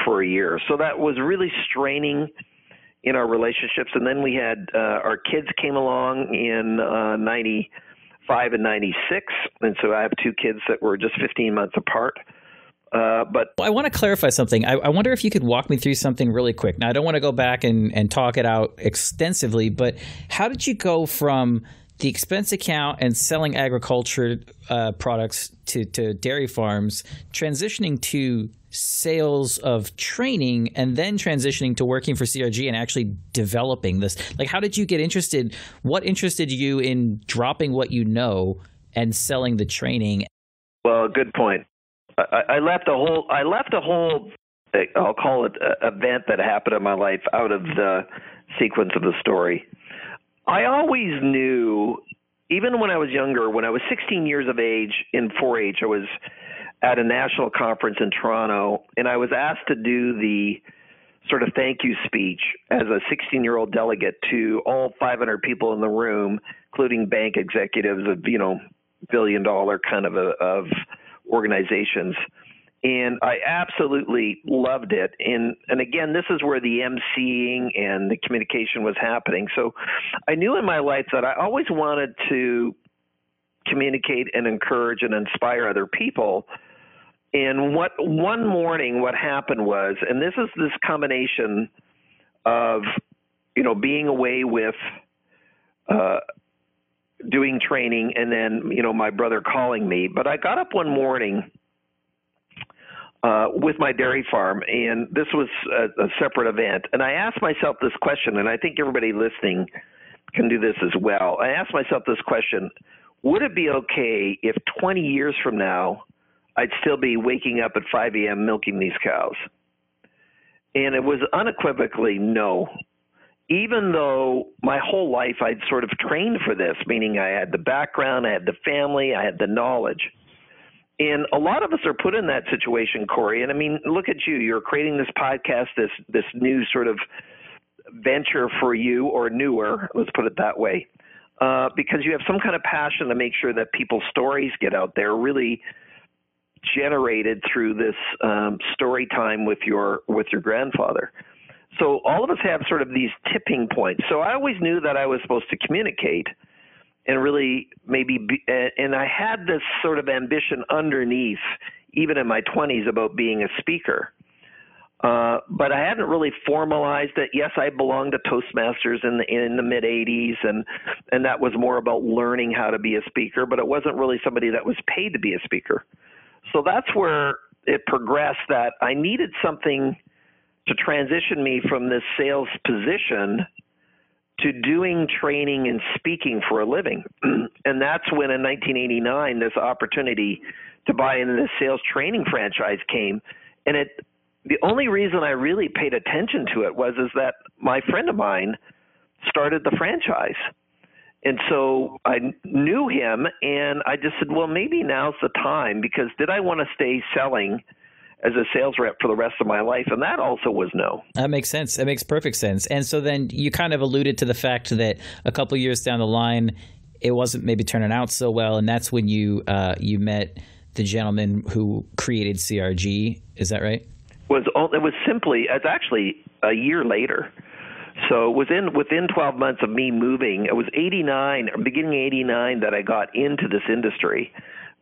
for a year. So that was really straining in our relationships. And then we had our kids came along in 95 and 96. And so I have two kids that were just 15 months apart. But I want to clarify something. I wonder if you could walk me through something really quick. Now, I don't want to go back and talk it out extensively, but how did you go from the expense account and selling agriculture products to dairy farms, transitioning to sales of training, and then transitioning to working for CRG and actually developing this? Like, how did you get interested? What interested you in dropping what you know and selling the training? Well, good point. I left a whole, I'll call it event that happened in my life out of the sequence of the story. I always knew, even when I was younger, when I was 16 years of age in 4-H, I was at a national conference in Toronto, and I was asked to do the sort of thank you speech as a 16-year-old delegate to all 500 people in the room, including bank executives of, billion-dollar kind of organizations. And I absolutely loved it. And again, this is where the emceeing and the communication was happening. So I knew in my life that I always wanted to communicate and encourage and inspire other people. And one morning what happened was, and this is this combination of, being away with doing training and then, my brother calling me. But I got up one morning with my dairy farm, and this was a separate event. And I asked myself this question, and I think everybody listening can do this as well. I asked myself this question: would it be okay if 20 years from now I'd still be waking up at 5 a.m. milking these cows? And it was unequivocally no. Even though my whole life I'd sort of trained for this, meaning I had the background, I had the family, I had the knowledge. And a lot of us are put in that situation, Corey. And I mean, look at you. You're creating this podcast, this new sort of venture for you, or newer, let's put it that way, because you have some kind of passion to make sure that people's stories get out there, really generated through this story time with your grandfather. So all of us have sort of these tipping points. So I always knew that I was supposed to communicate and really and I had this sort of ambition underneath, even in my 20s, about being a speaker. But I hadn't really formalized it. Yes, I belonged to Toastmasters in the mid-'80s, and that was more about learning how to be a speaker, but it wasn't really somebody that was paid to be a speaker. So that's where it progressed, that I needed something to transition me from this sales position to doing training and speaking for a living. And that's when in 1989, this opportunity to buy into this sales training franchise came. And it the only reason I really paid attention to it is that my friend of mine started the franchise. And so I knew him, and I just said, well, maybe now's the time, because did I want to stay selling as a sales rep for the rest of my life? And that also was no. That makes sense. That makes perfect sense. And so then you kind of alluded to the fact that a couple of years down the line, it wasn't maybe turning out so well. And that's when you met the gentleman who created CRG. Is that right? It's actually a year later. So within 12 months of me moving, it was beginning 89 that I got into this industry,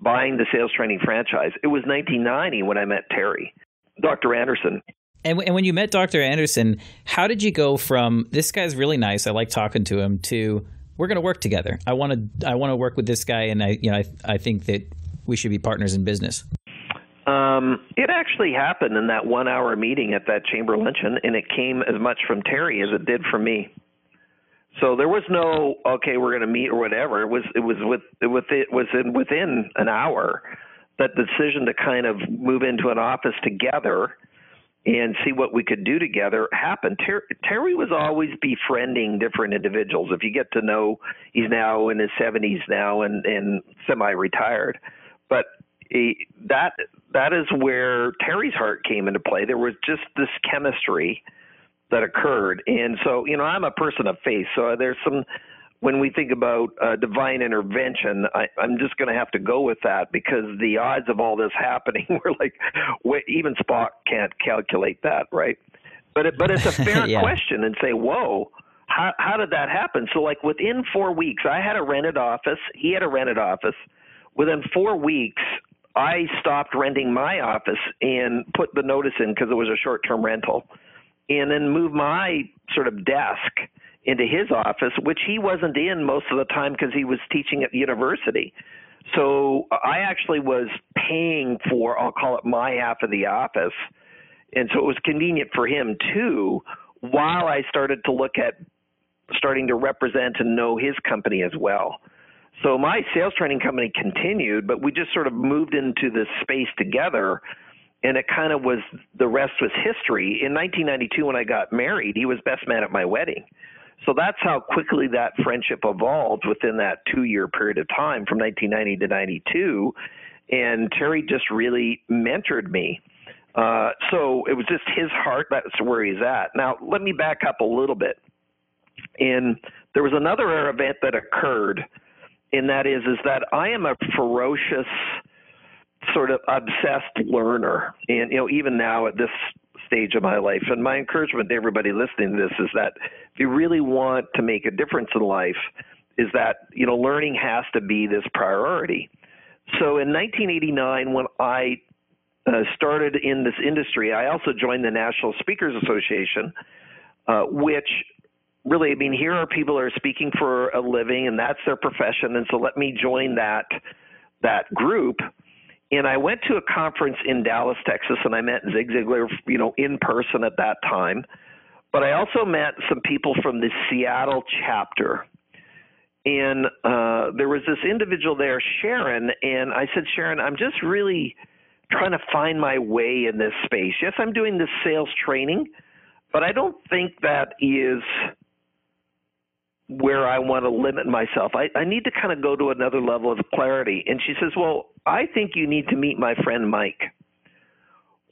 buying the sales training franchise. It was 1990 when I met Terry, Dr. Anderson. And when you met Dr. Anderson, how did you go from this guy's really nice, I like talking to him, to we're going to work together? I want to work with this guy, and I think that we should be partners in business. It actually happened in that 1 hour meeting at that chamber luncheon, and it came as much from Terry as it did from me. So there was no, okay, we're going to meet or whatever. It was within an hour that the decision to kind of move into an office together and see what we could do together happened. Terry was always befriending different individuals. If you get to know, he's now in his 70s now and semi-retired, but that is where Terry's heart came into play. There was just this chemistry that occurred. And so, I'm a person of faith. So there's when we think about divine intervention, I'm just going to have to go with that, because the odds of all this happening were like, even Spock can't calculate that, right? But it's a fair question, and say, whoa, how did that happen? So like within 4 weeks, I had a rented office. He had a rented office. Within 4 weeks, I stopped renting my office and put the notice in, because it was a short-term rental, and then moved my sort of desk into his office, which he wasn't in most of the time because he was teaching at the university. So I actually was paying for, I'll call it, my half of the office. And so it was convenient for him too, while I started to look at starting to represent and know his company as well. So my sales training company continued, but we just sort of moved into this space together, and it kind of was, the rest was history. In 1992, when I got married, he was best man at my wedding. So that's how quickly that friendship evolved within that 2-year period of time from 1990 to 92. And Terry just really mentored me. So it was just his heart. That's where he's at. Now, let me back up a little bit. And there was another event that occurred, and that is that I am a ferocious, sort of obsessed learner. And, even now at this stage of my life, and my encouragement to everybody listening to this is that if you really want to make a difference in life, is that, learning has to be this priority. So in 1989, when I started in this industry, I also joined the National Speakers Association, which really, here are people who are speaking for a living, and that's their profession. And so let me join that group. And I went to a conference in Dallas, Texas, and I met Zig Ziglar, in person at that time. But I also met some people from the Seattle chapter. And there was this individual there, Sharon, and I said, Sharon, I'm just really trying to find my way in this space. Yes, I'm doing this sales training, but I don't think that is where I want to limit myself. I need to kind of go to another level of clarity. And she says, well, I think you need to meet my friend Mike.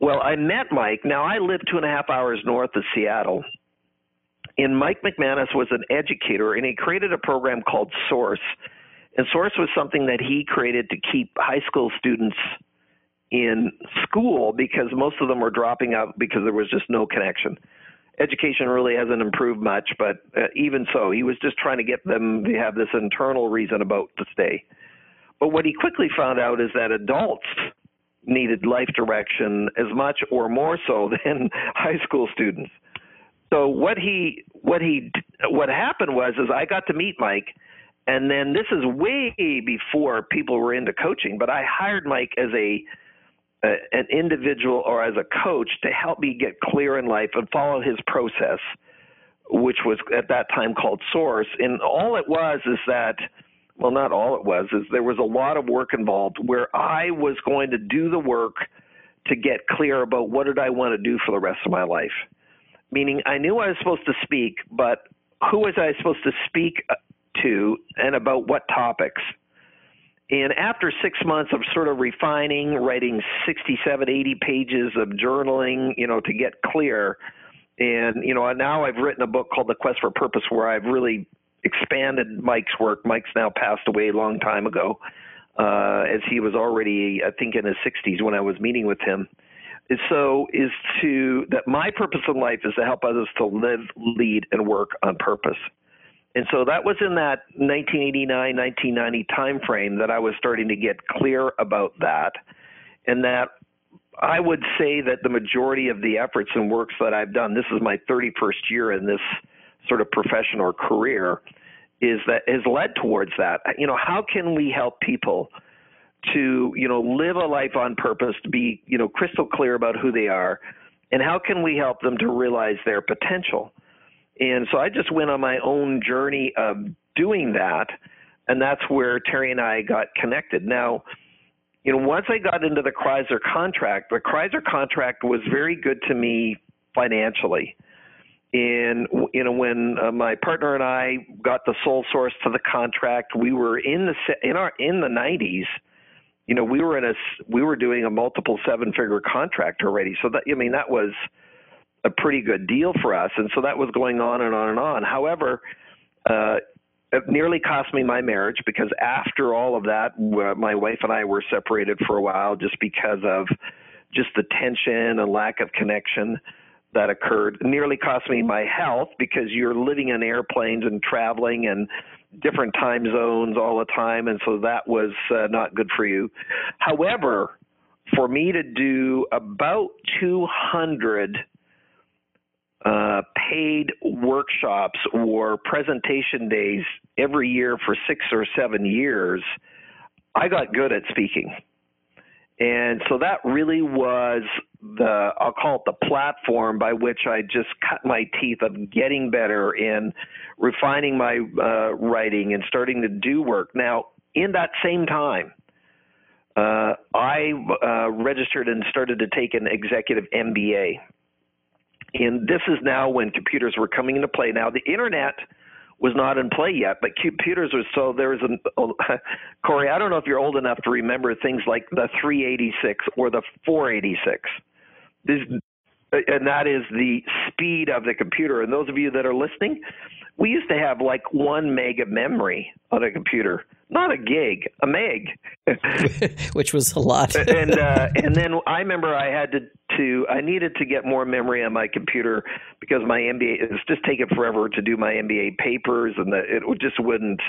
Well, I met Mike. Now, I live 2.5 hours north of Seattle. And Mike McManus was an educator, and he created a program called Source. And Source was something that he created to keep high school students in school, because most of them were dropping out because there was just no connection. Education really hasn't improved much, but even so, he was just trying to get them to have this internal reason about to stay. But what he quickly found out is that adults needed life direction as much or more so than high school students. So what happened was I got to meet Mike, and then this is way before people were into coaching, but I hired Mike as an individual or as a coach to help me get clear in life and follow his process, which was at that time called Source. And all it was is that, well, not all it was, is there was a lot of work involved where I was going to do the work to get clear about what did I want to do for the rest of my life. Meaning I knew I was supposed to speak, but who was I supposed to speak to and about what topics? And after 6 months of sort of refining, writing 67, 80 pages of journaling, to get clear, and, now I've written a book called The Quest for Purpose, where I've really expanded Mike's work. Mike's now passed away a long time ago, as he was already, I think, in his 60s when I was meeting with him. That my purpose in life is to help others to live, lead, and work on purpose. And so that was in that 1989, 1990 time frame that I was starting to get clear about that, and that I would say that the majority of the efforts and works that I've done, this is my 31st year in this sort of profession or career, is led towards that. How can we help people to, live a life on purpose, to be, crystal clear about who they are, and how can we help them to realize their potential? And so I just went on my own journey of doing that, and that's where Terry and I got connected. Now, once I got into the Chrysler contract was very good to me financially. And, when my partner and I got the sole source to the contract, we were in the 90s. We were doing a multiple 7-figure contract already. So that was a pretty good deal for us. And so that was going on and on and on. However, it nearly cost me my marriage, because after all of that, my wife and I were separated for a while just because of just the tension and lack of connection that occurred. It nearly cost me my health, because you're living in airplanes and traveling and different time zones all the time. And so that was not good for you. However, for me to do about 200 paid workshops or presentation days every year for 6 or 7 years, I got good at speaking. And so that really was I'll call it the platform by which I just cut my teeth of getting better and refining my writing and starting to do work. Now, in that same time, I registered and started to take an executive MBA. And this is now when computers were coming into play. Now, the internet was not in play yet, but computers were. So there was Corey, I don't know if you're old enough to remember things like the 386 or the 486. And that is the speed of the computer. And those of you that are listening, we used to have like 1 meg of memory on a computer, not a gig, a meg, which was a lot. and then I remember I needed to get more memory on my computer, because my MBA, it was just taking forever to do my MBA papers, and it just wouldn't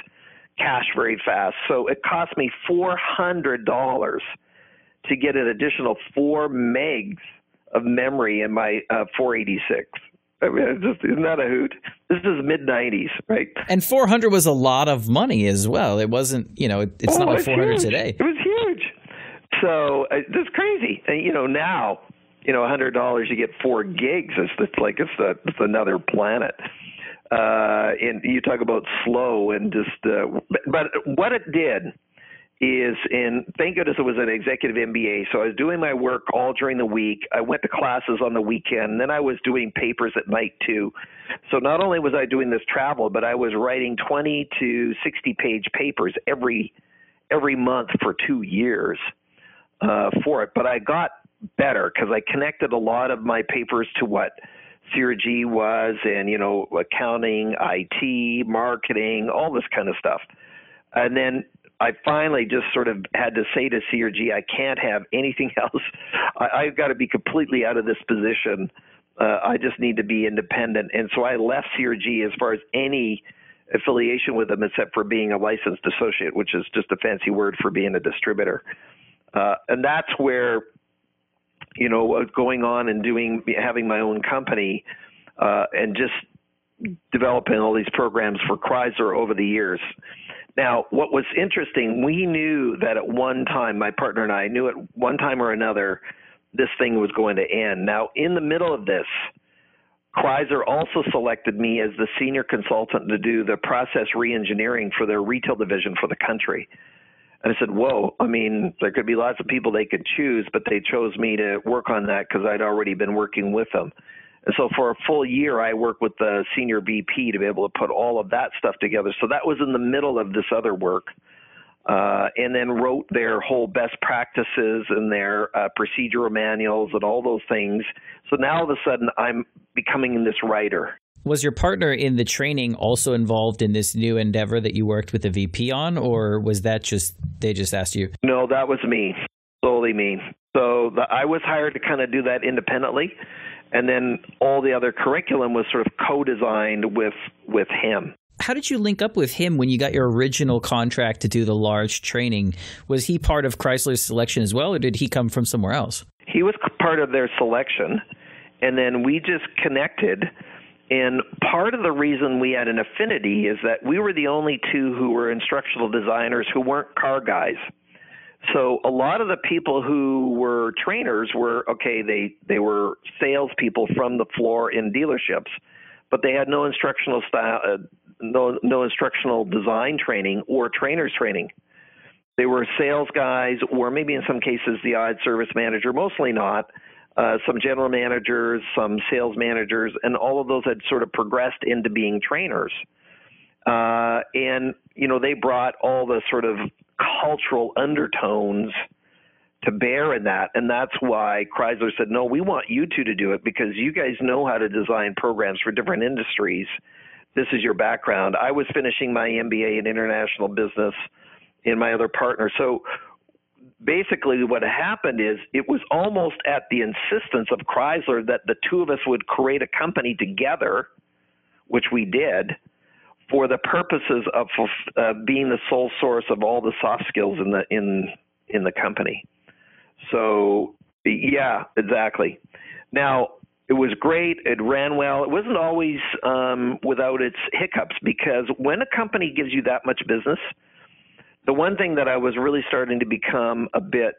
cache very fast. So it cost me $400 to get an additional 4 megs of memory in my 486. I mean, isn't that a hoot? This is mid-90s, right? And 400 was a lot of money as well. It wasn't, it's not like 400 huge. Today. It was huge. So that's crazy. Now, $100 you get 4 gigs. It's another planet. And you talk about slow and just, but what it did is, and thank goodness it was an executive MBA. So I was doing my work all during the week. I went to classes on the weekend, and then I was doing papers at night too. So not only was I doing this travel, but I was writing 20 to 60 page papers every month for 2 years for it. But I got better, because I connected a lot of my papers to what CRG was, and accounting, IT, marketing, all this kind of stuff. And then I finally just sort of had to say to CRG, I can't have anything else. I've got to be completely out of this position. I just need to be independent. And so I left CRG as far as any affiliation with them, except for being a licensed associate, which is just a fancy word for being a distributor. And that's where, going on and having my own company and just developing all these programs for Chrysler over the years. Now, what was interesting, we knew that at one time, my partner and I knew at one time or another, this thing was going to end. Now, in the middle of this, Chrysler also selected me as the senior consultant to do the process reengineering for their retail division for the country. And I said, whoa, I mean, there could be lots of people they could choose, but they chose me to work on that because I'd already been working with them. And so for a full year, I worked with the senior VP to be able to put all of that stuff together. So that was in the middle of this other work. And then wrote their whole best practices and their procedural manuals and all those things. So now all of a sudden, I'm becoming this writer. Was your partner in the training also involved in this new endeavor that you worked with the VP on, or was that just, they just asked you? No, that was me, solely me. So I was hired to kind of do that independently, and then all the other curriculum was sort of co-designed with him. How did you link up with him when you got your original contract to do the large training? Was he part of Chrysler's selection as well, or did he come from somewhere else? He was part of their selection, and then we just connected. And part of the reason we had an affinity is that we were the only two who were instructional designers who weren't car guys. So a lot of the people who were trainers were, okay, they were salespeople from the floor in dealerships, but they had no instructional style, no instructional design training or trainers training. They were sales guys, or maybe in some cases the odd service manager, mostly not. Some general managers, some sales managers, and all of those had sort of progressed into being trainers. And, you know, they brought all the sort of cultural undertones to bear in that. And that's why Chrysler said, no, we want you two to do it because you guys know how to design programs for different industries. This is your background. I was finishing my MBA in international business in my other partner. So basically what happened is it was almost at the insistence of Chrysler that the two of us would create a company together, which we did, for the purposes of being the sole source of all the soft skills in the company. So, yeah, exactly. Now, it was great. It ran well. It wasn't always without its hiccups, because when a company gives you that much business, the one thing that I was really starting to become a bit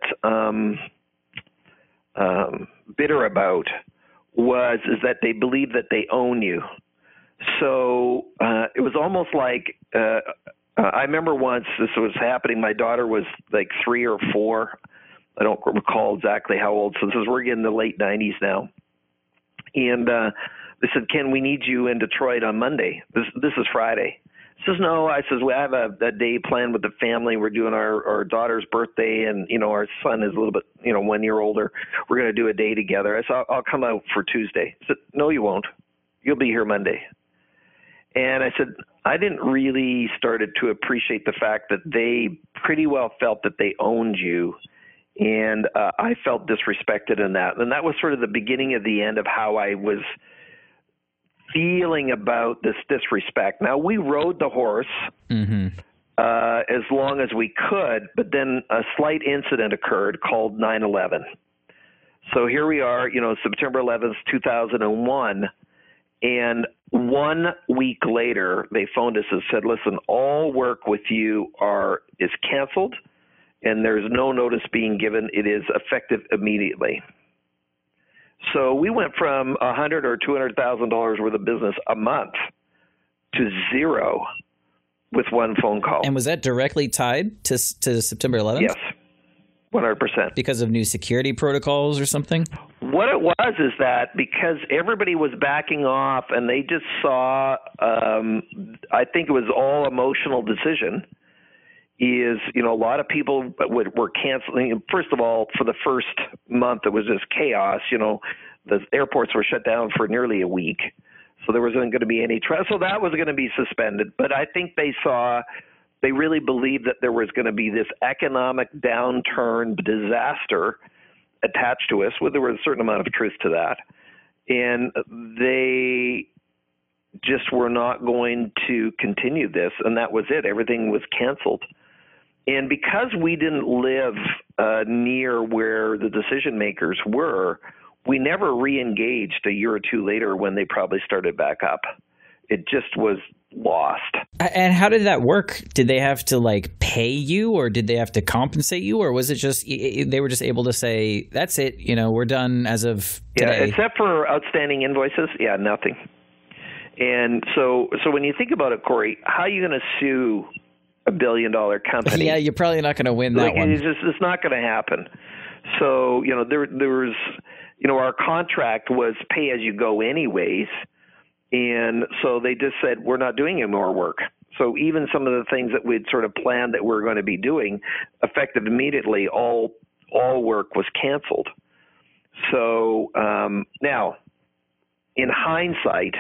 bitter about is that they believe that they own you. So it was almost like I remember once this was happening. My daughter was like 3 or 4. I don't recall exactly how old. So we're getting the late 90s now. And they said, Ken, we need you in Detroit on Monday. This is Friday. Says, no. I says, we have a day planned with the family. We're doing our daughter's birthday, and, you know, our son is a little bit, 1 year older. We're going to do a day together. I said, I'll come out for Tuesday. I said, no, you won't. You'll be here Monday. And I said, I didn't really started to appreciate the fact that they pretty well felt that they owned you. And I felt disrespected in that. And that was sort of the beginning of the end of how I was feeling about this disrespect. Now, we rode the horse as long as we could, but then a slight incident occurred called 9/11. So here we are, September 11th, 2001, and 1 week later, they phoned us and said, listen, all work with you is canceled, and there's no notice being given. It is effective immediately. So we went from $100,000 or $200,000 worth of business a month to zero with one phone call. And was that directly tied to September 11th? Yes, 100%. Because of new security protocols or something? What it was is that because everybody was backing off and they just saw, I think it was all emotional decision, is, a lot of people were canceling. First of all, for the first month, it was just chaos. The airports were shut down for nearly a week. So there wasn't going to be any travel. So that was going to be suspended. But I think they really believed that there was going to be this economic downturn disaster attached to us. Well, there was a certain amount of truth to that. And they just were not going to continue this. And that was it. Everything was canceled. And because we didn't live near where the decision makers were, we never re-engaged a year or two later when they probably started back up. It just was lost. And how did that work? Did they have to pay you, or did they have to compensate you, or was it just they were just able to say, that's it, we're done as of today? Yeah, except for outstanding invoices, nothing. And so when you think about it, Corey, how are you going to sue $1 billion company. Yeah, you're probably not going to win that one. It's not going to happen. So, there was, our contract was pay as you go anyways. And so they just said, we're not doing any more work. So even some of the things that we'd sort of planned that we were going to be doing, effective immediately, all work was canceled. So now, in hindsight,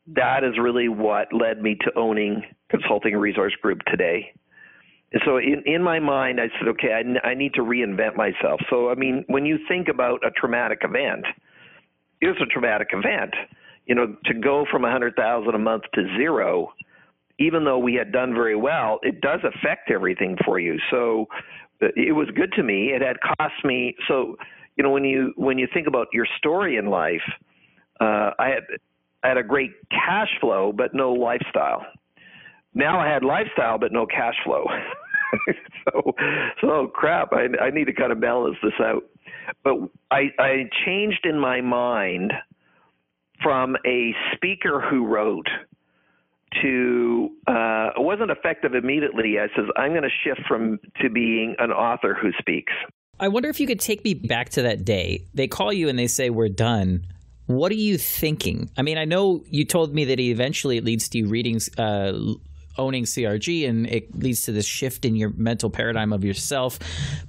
that is really what led me to owning Consulting Resource Group today. And so in my mind, I said, okay, I need to reinvent myself. So, when you think about a traumatic event, it was a traumatic event. To go from $100,000 a month to zero, even though we had done very well, it does affect everything for you. So it was good to me. It had cost me. So, when you think about your story in life, I had a great cash flow, but no lifestyle. Now I had lifestyle, but no cash flow. so crap, I need to kind of balance this out. But I changed in my mind from a speaker who wrote to, it wasn't effective immediately. I says, I'm going to shift to being an author who speaks. I wonder if you could take me back to that day. They call you and they say, we're done. What are you thinking? I know you told me that eventually it leads to you reading, owning CRG, and it leads to this shift in your mental paradigm of yourself.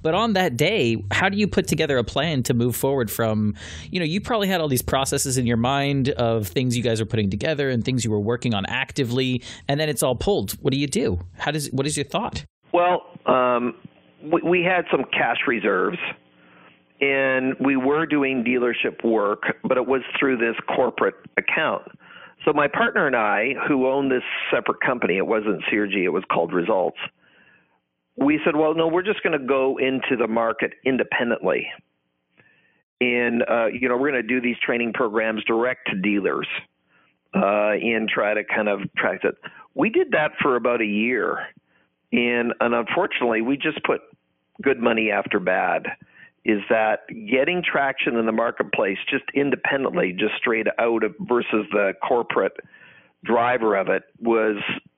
But on that day, how do you put together a plan to move forward from, you probably had all these processes in your mind of things you guys are putting together and things you were working on actively, and then it's all pulled. What do you do? What is your thought? Well, we had some cash reserves, and we were doing dealership work, but it was through this corporate account. So my partner and I, who owned this separate company, it wasn't CRG, it was called Results, we said, well, no, we're just going to go into the market independently. And, we're going to do these training programs direct to dealers and try to kind of track it. We did that for about a year. And unfortunately, we just put good money after bad. Is that getting traction in the marketplace just independently, just straight out of versus the corporate driver of it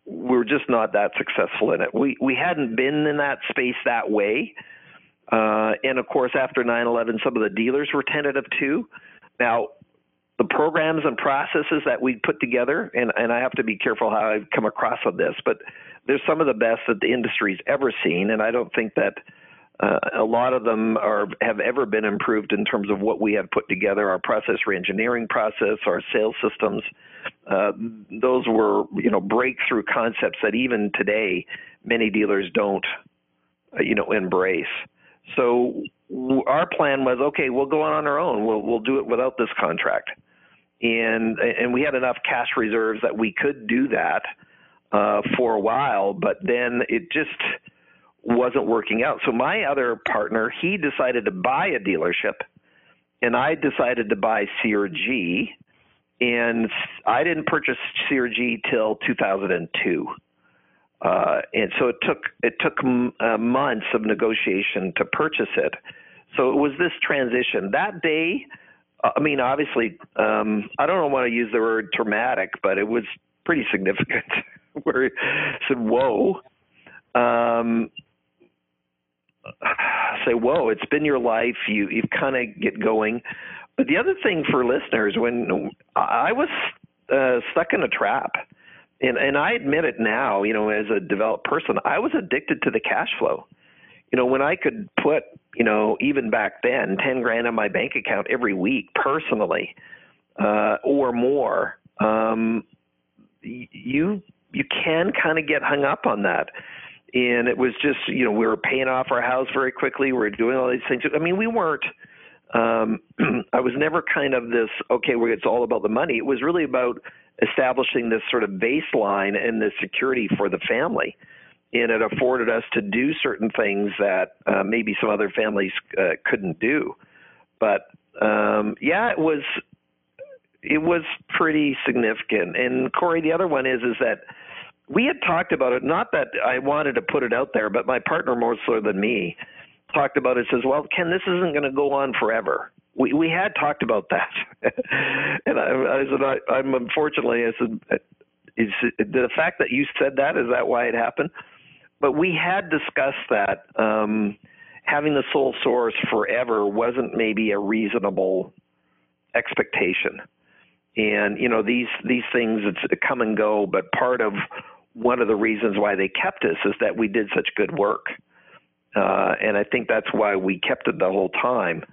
we're just not that successful in it. We hadn't been in that space that way. And of course, after 9/11, some of the dealers were tentative too. Now, the programs and processes that we put together, and I have to be careful how I come across on this, but there's some of the best that the industry's ever seen, and I don't think that a lot of them have ever been improved in terms of what we have put together, our process reengineering process, our sales systems. Those were, breakthrough concepts that even today many dealers don't, embrace. So our plan was, okay, we'll go on our own. We'll do it without this contract. And we had enough cash reserves that we could do that for a while, but then it just wasn't working out. So my other partner, he decided to buy a dealership, and I decided to buy CRG, and I didn't purchase CRG till 2002. And so it took months of negotiation to purchase it. So it was this transition. That day, obviously, I don't want to use the word traumatic, but it was pretty significant where I said, whoa. Say, whoa, it's been your life. You kind of get going. But the other thing for listeners, when I was stuck in a trap, and I admit it now, as a developed person, I was addicted to the cash flow. When I could put, even back then, 10 grand in my bank account every week personally, or more, you can kind of get hung up on that. And it was just, we were paying off our house very quickly. We were doing all these things. We weren't, I was never kind of this, okay, it's all about the money. It was really about establishing this sort of baseline and the security for the family. And it afforded us to do certain things that maybe some other families couldn't do. But, it was pretty significant. And Corey, the other one is that we had talked about it, not that I wanted to put it out there, but my partner more so than me talked about it, says, well, Ken, this isn't going to go on forever. We had talked about that. And I said, I'm unfortunately, I said, is the fact that you said that, is that why it happened? But we had discussed that having the sole source forever wasn't maybe a reasonable expectation. And, these things, it's come and go, but part of one of the reasons why they kept us is that we did such good work. And I think that's why we kept it the whole time.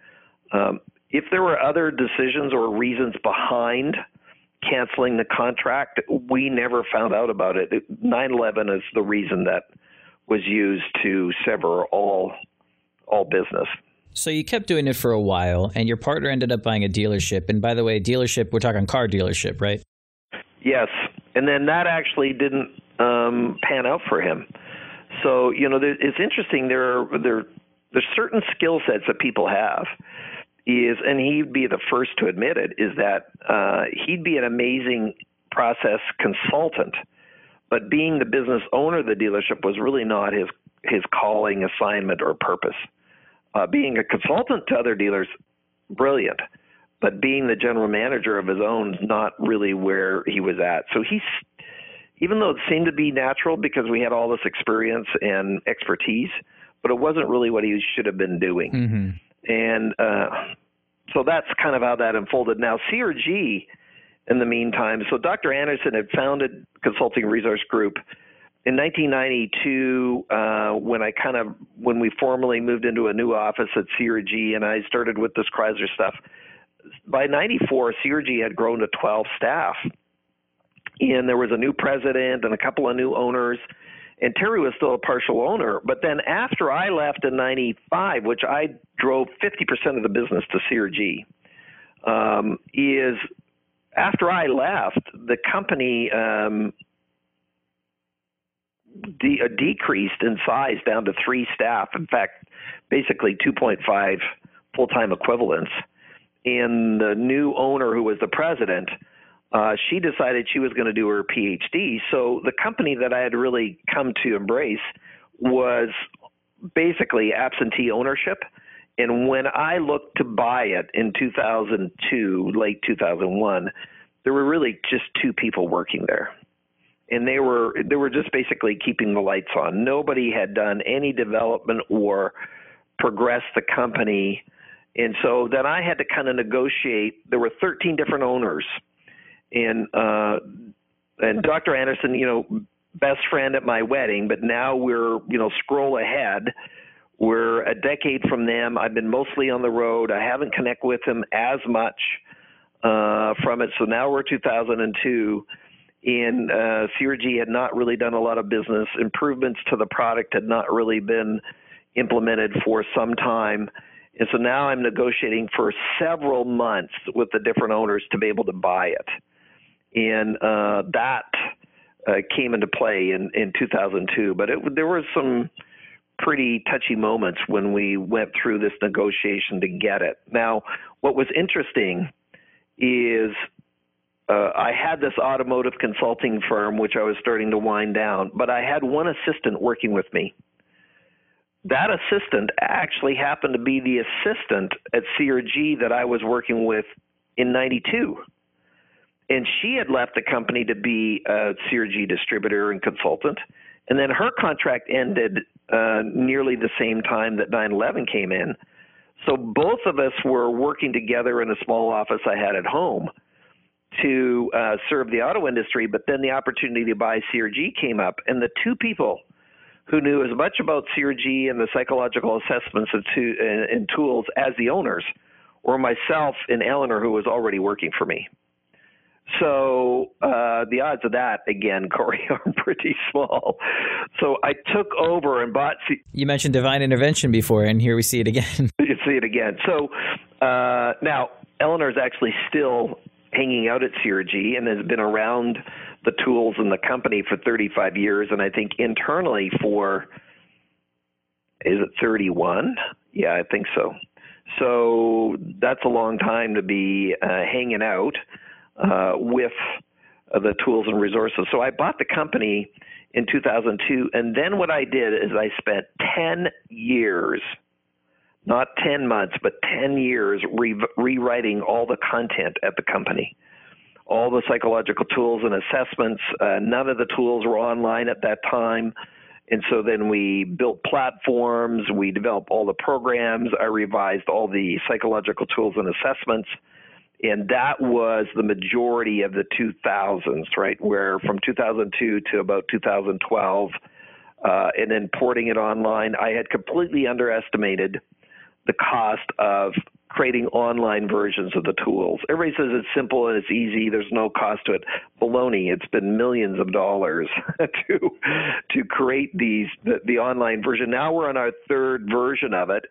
If there were other decisions or reasons behind canceling the contract, we never found out about it. 9/11 is the reason that was used to sever all business. So you kept doing it for a while, and your partner ended up buying a dealership. And by the way, dealership, we're talking car dealership, right? Yes. And then that actually didn't pan out for him. So, it's interesting. There's certain skill sets that people have and he'd be the first to admit it, is that he'd be an amazing process consultant, but being the business owner of the dealership was really not his calling, assignment, or purpose. Being a consultant to other dealers, brilliant, but being the general manager of his own is not really where he was at. So even though it seemed to be natural because we had all this experience and expertise, but it wasn't really what he should have been doing. Mm-hmm. And so that's kind of how that unfolded. Now, CRG, in the meantime, so Dr. Anderson had founded Consulting Resource Group in 1992 when we formally moved into a new office at CRG, and I started with this Chrysler stuff. By 94, CRG had grown to 12 staff, and there was a new president and a couple of new owners, and Terry was still a partial owner. But then after I left in 95, which I drove 50% of the business to CRG, is after I left, the company decreased in size down to 3 staff. In fact, basically 2.5 full-time equivalents. And the new owner, who was the president, she decided she was going to do her PhD. So the company that I had really come to embrace was basically absentee ownership. And when I looked to buy it in 2002, late 2001, there were really just 2 people working there. And they were just basically keeping the lights on. Nobody had done any development or progressed the company. And so then I had to kind of negotiate. There were 13 different owners. And Dr. Anderson, best friend at my wedding, but now we're, scroll ahead. We're a decade from them. I've been mostly on the road. I haven't connected with them as much from it. So now we're 2002, and CRG had not really done a lot of business. Improvements to the product had not really been implemented for some time. And so now I'm negotiating for several months with the different owners to be able to buy it. And that came into play in 2002. But there were some pretty touchy moments when we went through this negotiation to get it. Now, what was interesting is I had this automotive consulting firm, which I was starting to wind down, but I had one assistant working with me. That assistant actually happened to be the assistant at CRG that I was working with in 92. And she had left the company to be a CRG distributor and consultant. And then her contract ended nearly the same time that 9/11 came in. So both of us were working together in a small office I had at home to serve the auto industry. But then the opportunity to buy CRG came up. And the 2 people who knew as much about CRG and the psychological assessments and tools as the owners were myself and Eleanor, who was already working for me. So the odds of that, again, Corey, are pretty small. So I took over and bought. You mentioned divine intervention before, and here we see it again. You see it again. So now Eleanor is actually still hanging out at CRG and has been around the tools in the company for 35 years, and I think internally for, is it 31? Yeah, I think so. So that's a long time to be hanging out with the tools and resources. So I bought the company in 2002, and then what I did is I spent 10 years, not 10 months, but 10 years rewriting all the content at the company, all the psychological tools and assessments. None of the tools were online at that time. And so then we built platforms, we developed all the programs, I revised all the psychological tools and assessments. And that was the majority of the 2000s, right? Where from 2002 to about 2012, and then porting it online, I had completely underestimated the cost of creating online versions of the tools. Everybody says it's simple and it's easy. There's no cost to it. Baloney. It's been millions of dollars to create the online version. Now we're on our third version of it.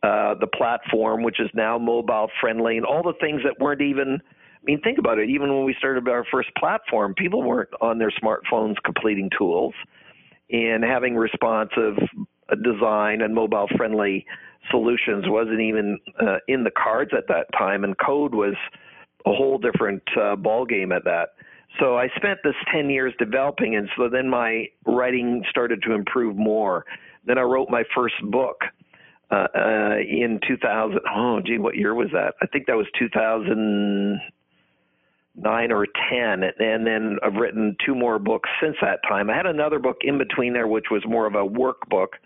The platform, which is now mobile friendly, and all the things that weren't even, I mean, think about it. Even when we started our first platform, people weren't on their smartphones completing tools, and having responsive design and mobile friendly solutions wasn't even in the cards at that time, and code was a whole different ball game at that. So I spent this 10 years developing, and so then my writing started to improve more. Then I wrote my first book. In 2000, what year was that? I think that was 2009 or 10. And then I've written two more books since that time. I had another book in between there, which was more of a workbook.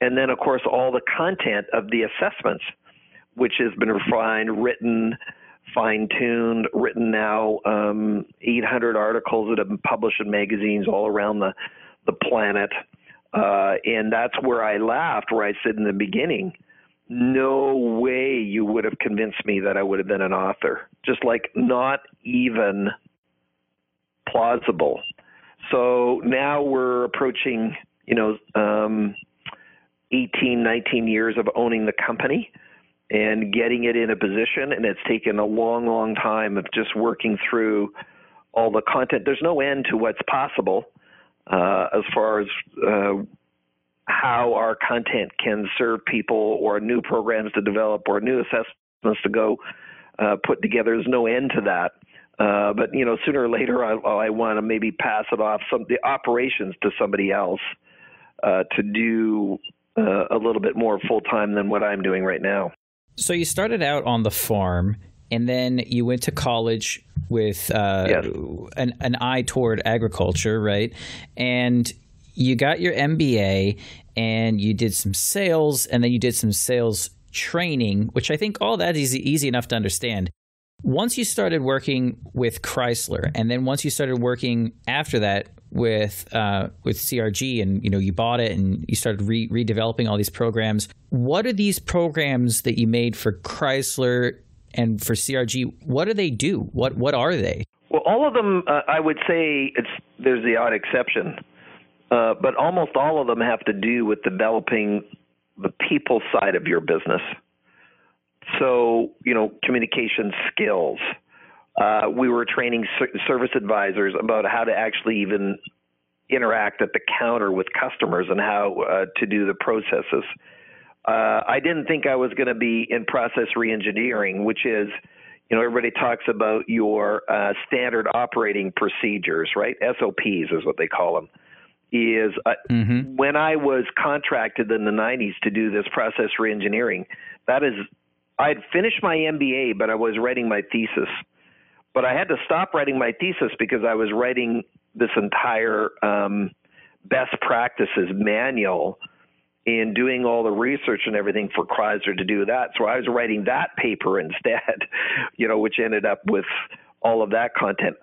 And then, of course, all the content of the assessments, which has been refined, written, fine-tuned, written now 800 articles that have been published in magazines all around the planet. And that's where I laughed, where I said in the beginning, no way you would have convinced me that I would have been an author. Just like not even plausible. So now we're approaching, 18, 19 years of owning the company and getting it in a position. And it's taken a long, long time of just working through all the content. There's no end to what's possible. As far as how our content can serve people, or new programs to develop, or new assessments to go put together. There's no end to that. But sooner or later, I want to maybe pass it off, the operations, to somebody else to do a little bit more full time than what I'm doing right now. So you started out on the farm, and then you went to college with yes. an eye toward agriculture, right? And you got your MBA, and you did some sales, and then you did some sales training, which I think all that is easy enough to understand. Once you started working with Chrysler, and then once you started working after that with CRG, and you bought it and you started redeveloping all these programs, what are these programs that you made for Chrysler and for CRG? What do they do? What are they? Well, all of them, I would say there's the odd exception, but almost all of them have to do with developing the people side of your business. So, communication skills. We were training service advisors about how to actually even interact at the counter with customers and how to do the processes. I didn't think I was going to be in process reengineering, which is, everybody talks about your standard operating procedures, right? SOPs is what they call them. When I was contracted in the 90s to do this process reengineering, I'd finished my MBA, but I was writing my thesis. But I had to stop writing my thesis because I was writing this entire best practices manual and doing all the research and everything for Chrysler to do that. So I was writing that paper instead, which ended up with all of that content.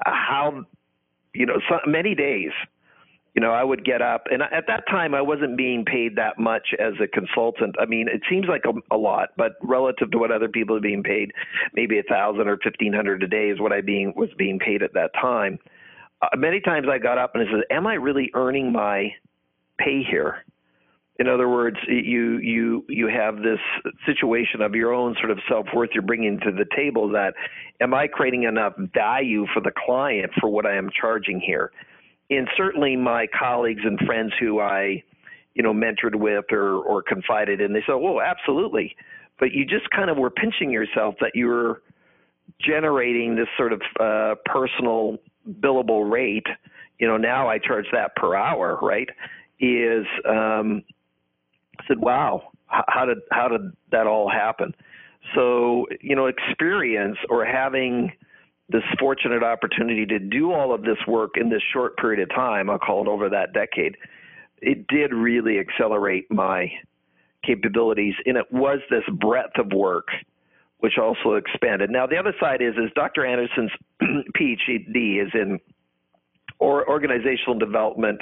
Many days, I would get up, and at that time I wasn't being paid that much as a consultant. I mean, it seems like a lot, but relative to what other people are being paid, maybe $1,000 or $1,500 a day is what was being paid at that time. Many times I got up and I said, "Am I really earning my pay here?" In other words, you have this situation of your own sort of self-worth you're bringing to the table. That am I creating enough value for the client for what I am charging here? And certainly my colleagues and friends who I, mentored with or confided in, they said, "Oh, absolutely." But you just kind of were pinching yourself that you were generating this sort of personal billable rate. Now I charge that per hour, right? I said, "Wow, how did that all happen?" So, experience, or having this fortunate opportunity to do all of this work in this short period of time, I'll call it over that decade, it did really accelerate my capabilities, and it was this breadth of work which also expanded. Now, the other side is Dr. Anderson's PhD is in organizational development.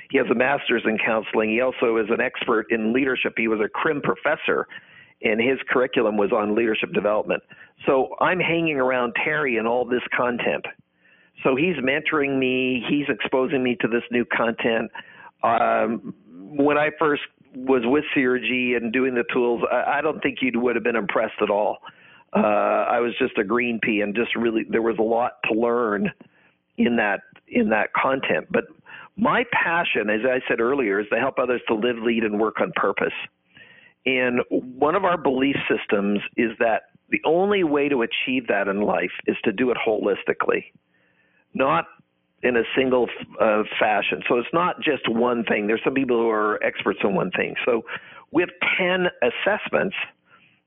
He has a master's in counseling. He also is an expert in leadership. He was a CRIM professor, and his curriculum was on leadership development. So I'm hanging around Terry and all this content. So he's mentoring me. He's exposing me to this new content. When I first was with CRG and doing the tools, I don't think you would have been impressed at all. I was just a green pea, and just really there was a lot to learn in that content. But my passion, as I said earlier, is to help others to live, lead, and work on purpose. And one of our belief systems is that the only way to achieve that in life is to do it holistically, not in a single fashion. So it's not just one thing. There's some people who are experts in one thing. So we have 10 assessments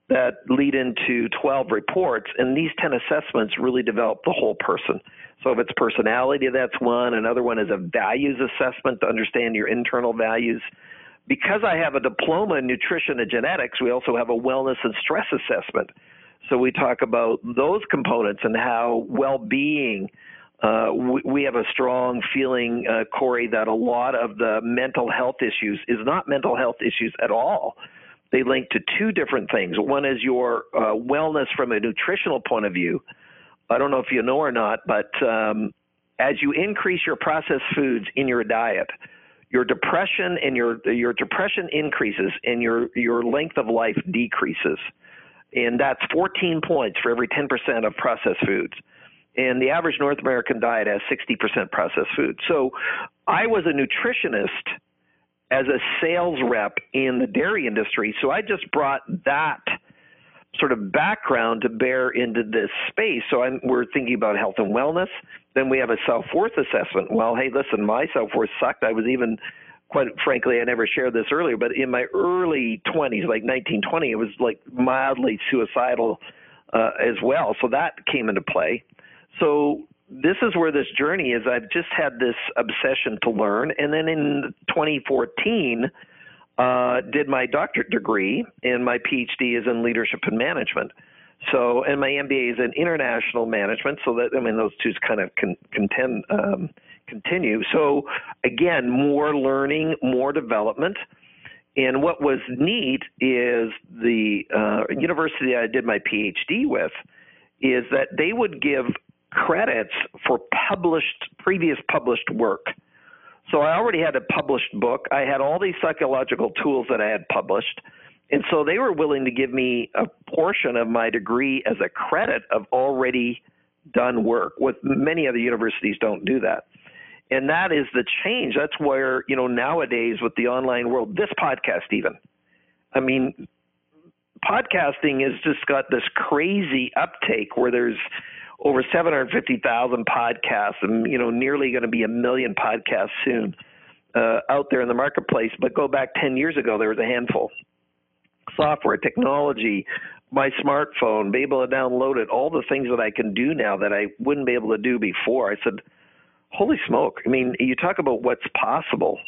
that lead into 12 reports, and these 10 assessments really develop the whole person. So if it's personality, that's one. Another one is a values assessment to understand your internal values. Because I have a diploma in nutrition and genetics, we also have a wellness and stress assessment. So we talk about those components and how well-being, we have a strong feeling, Corey, that a lot of the mental health issues is not mental health issues at all. They link to two different things. One is your wellness from a nutritional point of view. I don't know if you know or not, but as you increase your processed foods in your diet, your depression and your depression increases and your length of life decreases. And that's 14 points for every 10% of processed foods. And the average North American diet has 60% processed food. So I was a nutritionist as a sales rep in the dairy industry. So I just brought that sort of background to bear into this space. So we're thinking about health and wellness. Then we have a self-worth assessment. Well, hey, listen, my self-worth sucked. I was even, quite frankly, I never shared this earlier, but in my early 20s, like 19, 20, it was like mildly suicidal as well. So that came into play. So this is where this journey is. I've just had this obsession to learn. And then in 2014, did my doctorate degree, and my PhD is in leadership and management. So, and my MBA is in international management. So that, I mean, those two kind of continue. So again, more learning, more development. And what was neat is the university I did my PhD with is that they would give credits for previous published work. So I already had a published book. I had all these psychological tools that I had published. And so they were willing to give me a portion of my degree as a credit of already done work. With many other universities don't do that. And that is the change. That's where, nowadays with the online world, this podcast even, I mean, podcasting has just got this crazy uptake where there's over 750,000 podcasts and, nearly going to be 1 million podcasts soon out there in the marketplace. But go back 10 years ago, there was a handful. Software, technology, my smartphone, be able to download it, all the things that I can do now that I wouldn't be able to do before. I said, holy smoke. I mean, you talk about what's possible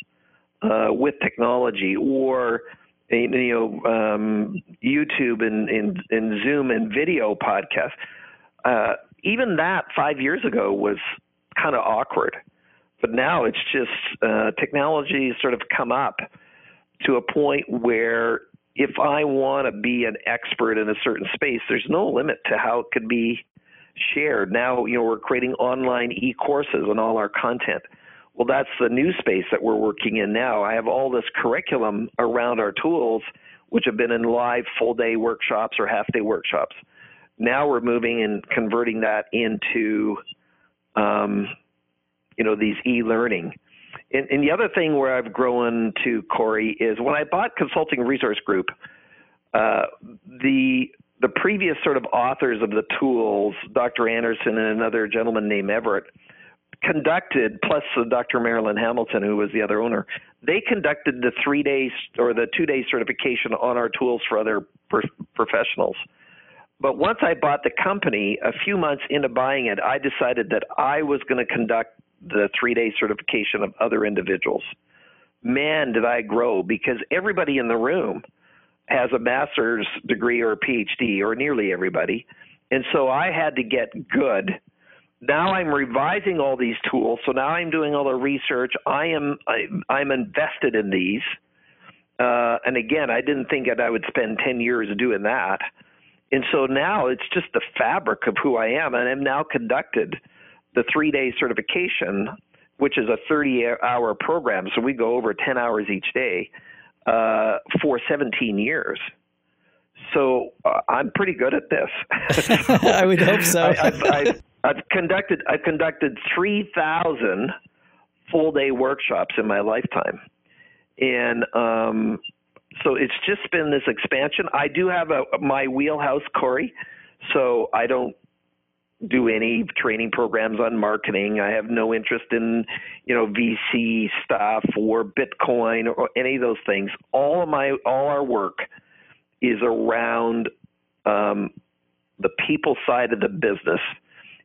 with technology or, YouTube and Zoom and video podcasts. Even that 5 years ago was kind of awkward. But now it's just technology has sort of come up to a point where if I want to be an expert in a certain space, there's no limit to how it could be shared. Now, we're creating online e-courses on all our content. Well, that's the new space that we're working in now. I have all this curriculum around our tools, which have been in live full-day workshops or half-day workshops. Now we're moving and converting that into, these e-learning. And the other thing where I've grown to, Corey, is when I bought Consulting Resource Group, the previous sort of authors of the tools, Dr. Anderson and another gentleman named Everett, conducted, plus Dr. Marilyn Hamilton, who was the other owner, they conducted the 3 days or the 2-day certification on our tools for other professionals. But once I bought the company, a few months into buying it, I decided that I was going to conduct the 3-day certification of other individuals. man, did I grow, because everybody in the room has a master's degree or a PhD, or nearly everybody. And so I had to get good. Now I'm revising all these tools. So now I'm doing all the research. I'm invested in these. And again, I didn't think that I would spend 10 years doing that. And so now it's just the fabric of who I am. And I've now conducted the 3-day certification, which is a 30-hour program. So we go over 10 hours each day for 17 years. So I'm pretty good at this. I would hope so. I've conducted 3,000 full-day workshops in my lifetime. And so it's just been this expansion. I do have my wheelhouse, Corey, so I don't do any training programs on marketing. I have no interest in, VC stuff or Bitcoin or any of those things. All our work is around the people side of the business.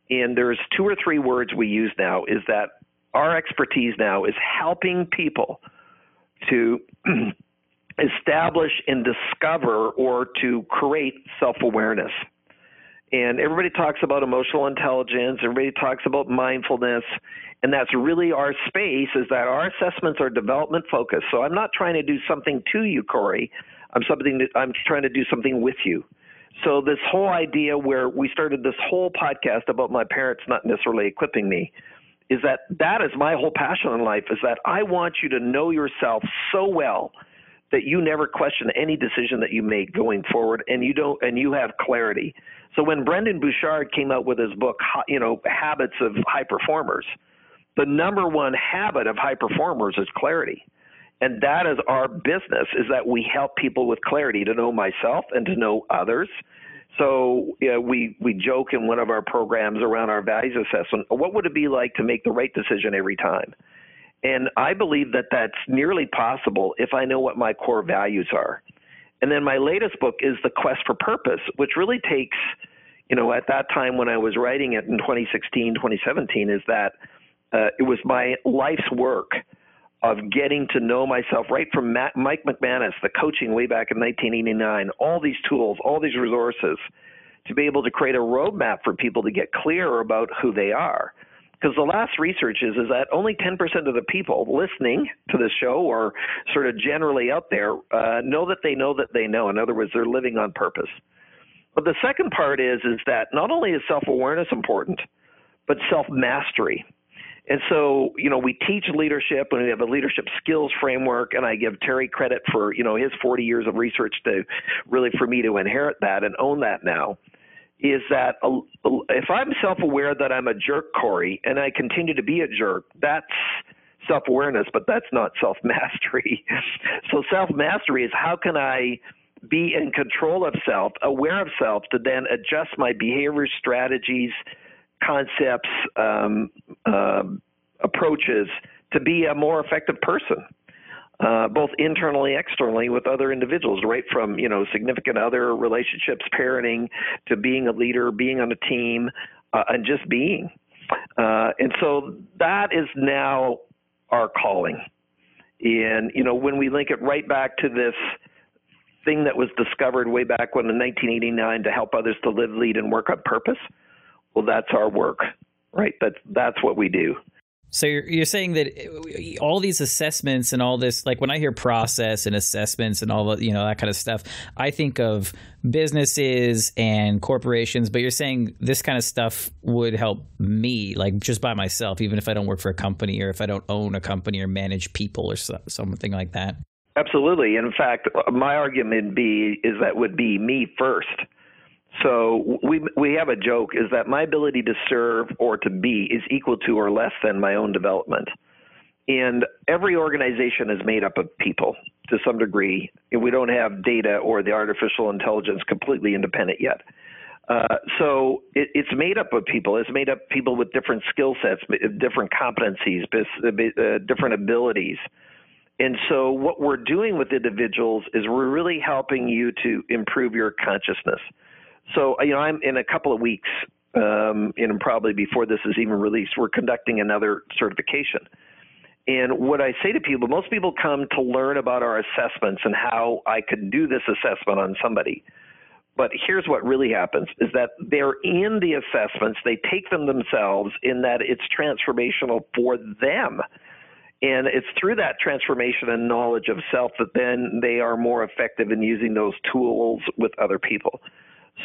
And there's 2 or 3 words we use now, is that our expertise now is helping people to establish and discover or to create self-awareness. And everybody talks about emotional intelligence, everybody talks about mindfulness, and that's really our space, is that our assessments are development focused. So I'm not trying to do something to you, Corey. I'm trying to do something with you. So this whole idea where we started this whole podcast about my parents not necessarily equipping me, is that is my whole passion in life, is that I want you to know yourself so well that you never question any decision that you make going forward, and you have clarity. So when Brendan Bouchard came out with his book, Habits of High Performers, the number one habit of high performers is clarity. And that is our business, is that we help people with clarity to know myself and to know others. So we joke in one of our programs around our values assessment, what would it be like to make the right decision every time? And I believe that that's nearly possible if I know what my core values are. And then my latest book is The Quest for Purpose, which really takes, at that time when I was writing it in 2016, 2017, is that it was my life's work of getting to know myself, right from Mike McManus, the coaching way back in 1989, all these tools, all these resources, to be able to create a roadmap for people to get clear about who they are. Because the last research is that only 10% of the people listening to the show, or sort of generally out there, know that they know that they know. In other words, they're living on purpose. But the second part is that not only is self-awareness important, but self-mastery. And so, we teach leadership, and we have a leadership skills framework, and I give Terry credit for, his 40 years of research for me to inherit that and own that now, is that if I'm self-aware that I'm a jerk, Corey, and I continue to be a jerk, that's self-awareness, but that's not self-mastery. So self-mastery is, how can I be in control of self, aware of self, to then adjust my behavior, strategies, concepts, approaches to be a more effective person, both internally, externally, with other individuals, right from, significant other relationships, parenting, to being a leader, being on a team, and just being. And so that is now our calling. And, when we link it right back to this thing that was discovered way back when in 1989 to help others to live, lead, and work on purpose, well, that's our work, right? That's what we do. So you're saying that all these assessments and all this, like when I hear process and assessments and all the, that kind of stuff, I think of businesses and corporations, but you're saying this kind of stuff would help me, like just by myself, even if I don't work for a company, or if I don't own a company or manage people or something like that. Absolutely. In fact, my argument would be me first. So we have a joke, is that my ability to serve or to be is equal to or less than my own development. And every organization is made up of people to some degree. And we don't have data or the artificial intelligence completely independent yet. So it's made up of people. It's made up of people with different skill sets, different competencies, different abilities. And so what we're doing with individuals is we're really helping you to improve your consciousness. So, I'm in a couple of weeks, and probably before this is even released, we're conducting another certification. And what I say to people, most people come to learn about our assessments and how I could do this assessment on somebody. But here's what really happens is that they're in the assessments, they take them themselves in that it's transformational for them. And it's through that transformation and knowledge of self that then they are more effective in using those tools with other people.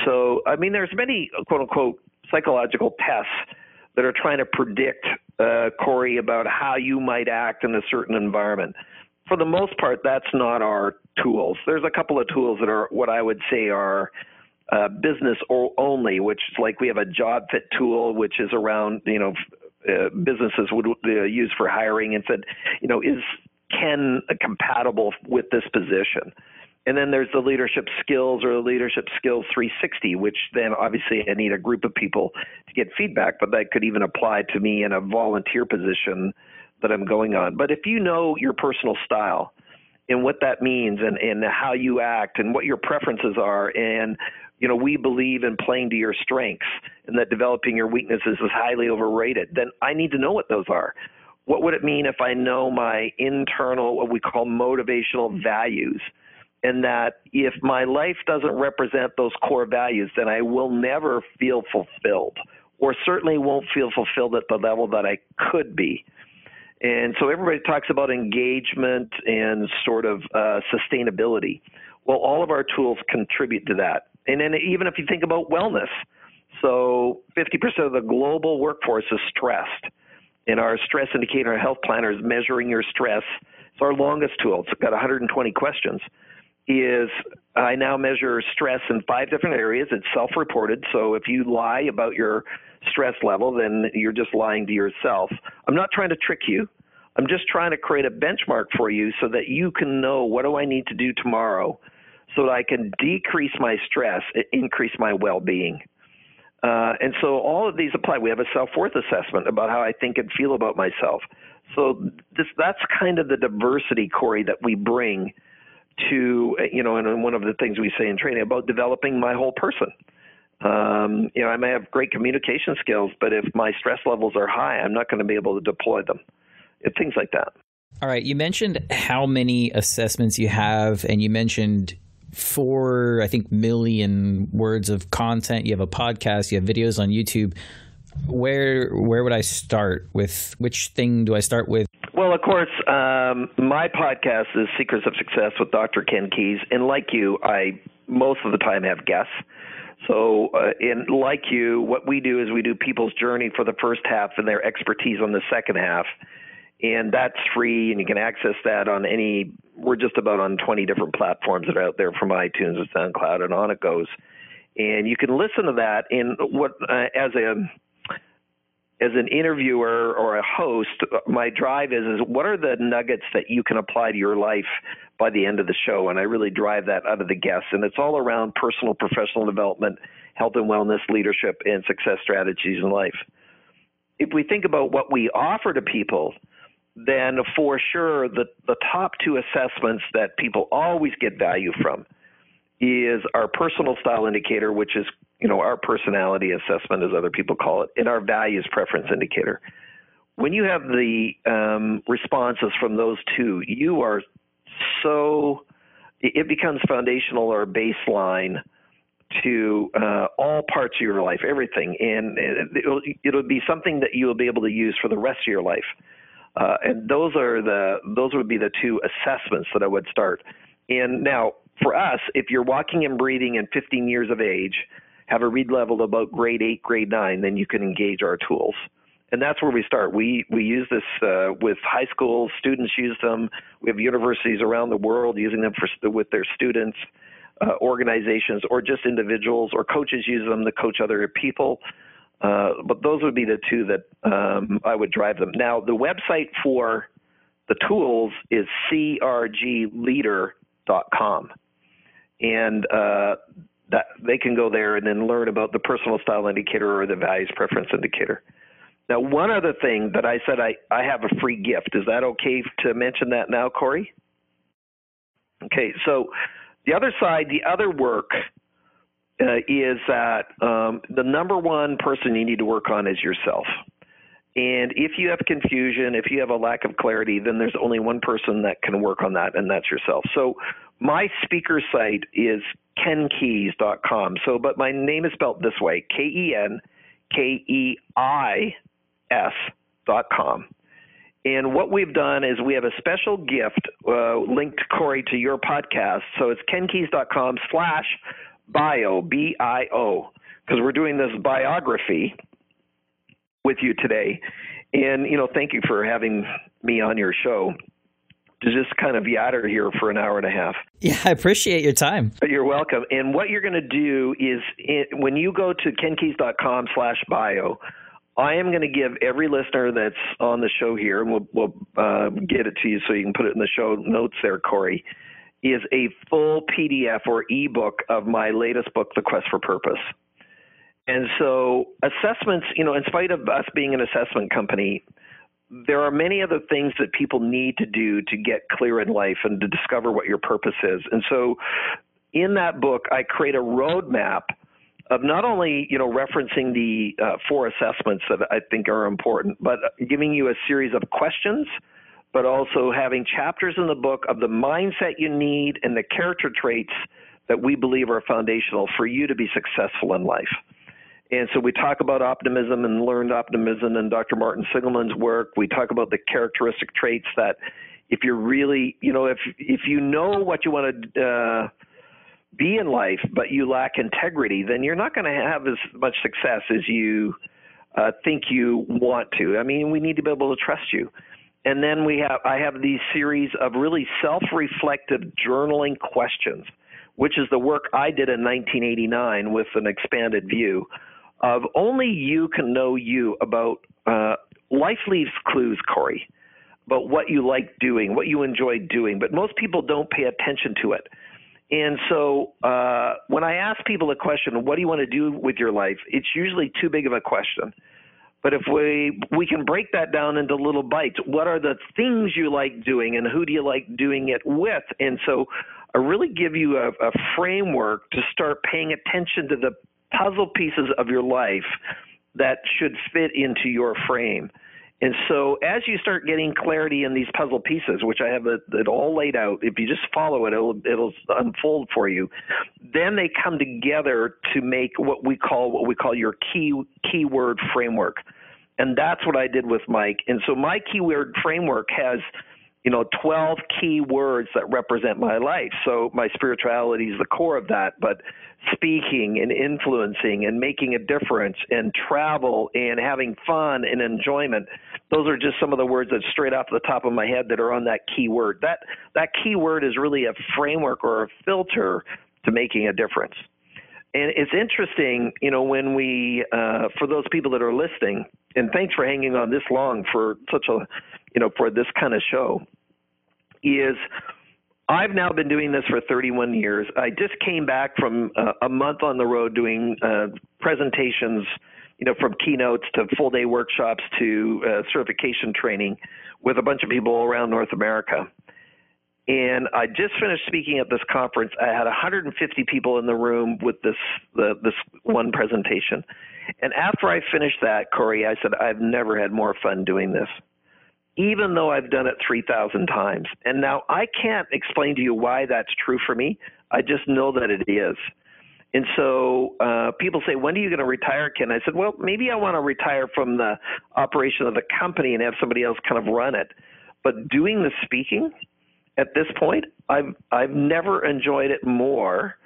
So, I mean, there's many, quote unquote, psychological tests that are trying to predict, Corey, about how you might act in a certain environment. For the most part, that's not our tools. There's a couple of tools that are what I would say are business only, which is like we have a job fit tool, which is around, businesses would use for hiring and said, is Ken compatible with this position? And then there's the leadership skills or the leadership skills 360, which then obviously I need a group of people to get feedback, but that could even apply to me in a volunteer position that I'm going on. But if you know your personal style and what that means and how you act and what your preferences are, and we believe in playing to your strengths and that developing your weaknesses is highly overrated, then I need to know what those are. What would it mean if I know my internal, what we call motivational values, and that if my life doesn't represent those core values, then I will never feel fulfilled, or certainly won't feel fulfilled at the level that I could be. And so everybody talks about engagement and sort of sustainability. Well, all of our tools contribute to that. And then even if you think about wellness, so 50% of the global workforce is stressed. And our stress indicator health planner is measuring your stress. It's our longest tool. It's got 120 questions. I now measure stress in 5 different areas. It's self-reported. So if you lie about your stress level, then you're just lying to yourself. I'm not trying to trick you. I'm just trying to create a benchmark for you so that you can know, what do I need to do tomorrow so that I can decrease my stress, increase my well-being. And so all of these apply. We have a self-worth assessment about how I think and feel about myself. So that's kind of the diversity, Corey, that we bring to, and one of the things we say in training about developing my whole person. I may have great communication skills, but if my stress levels are high, I'm not going to be able to deploy them. Things like that. All right. You mentioned how many assessments you have, and you mentioned 4, I think, million words of content. You have a podcast, you have videos on YouTube. Where would I start with? Which thing do I start with? Well, of course, my podcast is Secrets of Success with Dr. Ken Keis. And like you, I most of the time have guests. So like you, what we do is we do people's journey for the first half and their expertise on the second half. And that's free, and you can access that on we're just about on 20 different platforms that are out there, from iTunes and SoundCloud, and on it goes. And you can listen to that in as an interviewer or a host. My drive is what are the nuggets that you can apply to your life by the end of the show? And I really drive that out of the guests. And it's all around personal, professional development, health and wellness, leadership, and success strategies in life. If we think about what we offer to people, then for sure the top 2 assessments that people always get value from is our personal style indicator, which is, our personality assessment, as other people call it, and our values preference indicator. When you have the responses from those 2, you are it becomes foundational or baseline to all parts of your life, everything. And it'll be something that you'll be able to use for the rest of your life. And those would be the 2 assessments that I would start. And now for us, if you're walking and breathing and 15 years of age, have a read level about grade 8, grade 9, then you can engage our tools. And that's where we start. We use this with high school students. Use them. We have universities around the world using them with their students, organizations, or just individuals, or coaches use them to coach other people. But those would be the 2 that I would drive them. Now, the website for the tools is crgleader.com. And that they can go there and then learn about the personal style indicator or the values preference indicator. Now, one other thing that I said, I have a free gift. Is that okay to mention that now, Corey? Okay, so the other side, the other work is that the number one person you need to work on is yourself. And if you have confusion, if you have a lack of clarity, then there's only one person that can work on that, and that's yourself. So my speaker site is kenkeis.com. So, but my name is spelled this way, KenKeis.com. And what we've done is we have a special gift linked, Corey, to your podcast. So it's kenkeis.com/bio, B-I-O, because we're doing this biography with you today. And, thank you for having me on your show to just kind of yatter here for an hour and a half. Yeah, I appreciate your time. You're welcome. And what you're going to do is when you go to kenkeis.com/bio, I am going to give every listener that's on the show here, and we'll get it to you so you can put it in the show notes there, Corey, is a full PDF or ebook of my latest book, The Quest for Purpose. And so assessments, in spite of us being an assessment company, there are many other things that people need to do to get clear in life and to discover what your purpose is. And so in that book, I create a roadmap of not only, referencing the 4 assessments that I think are important, but giving you a series of questions, but also having chapters in the book of the mindset you need and the character traits that we believe are foundational for you to be successful in life. And so we talk about optimism and learned optimism in Dr. Martin Sigelman's work. We talk about the characteristic traits that if you're really, if you know what you want to be in life, but you lack integrity, then you're not going to have as much success as you think you want to. I mean, we need to be able to trust you. And then I have these series of really self-reflective journaling questions, which is the work I did in 1989 with an expanded view of only you can know you about life leaves clues, Corey, about what you like doing, what you enjoy doing, but most people don't pay attention to it. And so when I ask people a question, what do you want to do with your life, it's usually too big of a question. But if we can break that down into little bites, what are the things you like doing and who do you like doing it with? And so I really give you a framework to start paying attention to the puzzle pieces of your life that should fit into your frame. And so as you start getting clarity in these puzzle pieces, which I have it all laid out, if you just follow it, it'll unfold for you. Then they come together to make what we call your keyword framework. And that's what I did with Mike. And so my keyword framework has 12 key words that represent my life. So my spirituality is the core of that, but speaking and influencing and making a difference and travel and having fun and enjoyment, those are just some of the words that straight off the top of my head that are on that key word. That key word is really a framework or a filter to making a difference. And it's interesting, when we, for those people that are listening, and thanks for hanging on this long for such a, for this kind of show, is I've now been doing this for 31 years. I just came back from a month on the road doing presentations, from keynotes to full-day workshops to certification training with a bunch of people around North America. And I just finished speaking at this conference. I had 150 people in the room with this one presentation. And after I finished that, Corey, I said, I've never had more fun doing this, even though I've done it 3,000 times. And now I can't explain to you why that's true for me. I just know that it is. And so people say, when are you going to retire, Ken? I said, well, maybe I want to retire from the operation of the company and have somebody else kind of run it. But doing the speaking at this point, I've never enjoyed it more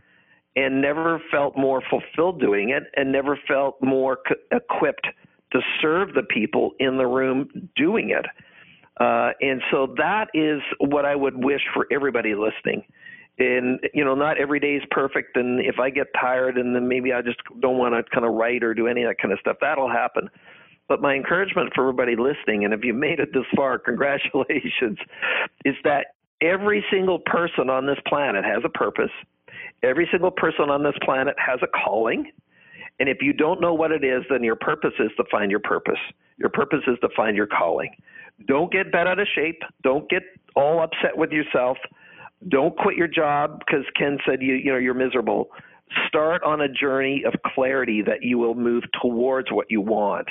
and never felt more fulfilled doing it and never felt more equipped to serve the people in the room doing it. And so that is what I would wish for everybody listening. And, not every day is perfect. And if I get tired and then maybe I just don't want to kind of write or do any of that kind of stuff, that'll happen. But my encouragement for everybody listening, and if you made it this far, congratulations, is that every single person on this planet has a purpose. Every single person on this planet has a calling. And if you don't know what it is, then your purpose is to find your purpose. Your purpose is to find your calling. Don't get bent out of shape. Don't get all upset with yourself. Don't quit your job because Ken said you're miserable. Start on a journey of clarity that you will move towards what you want.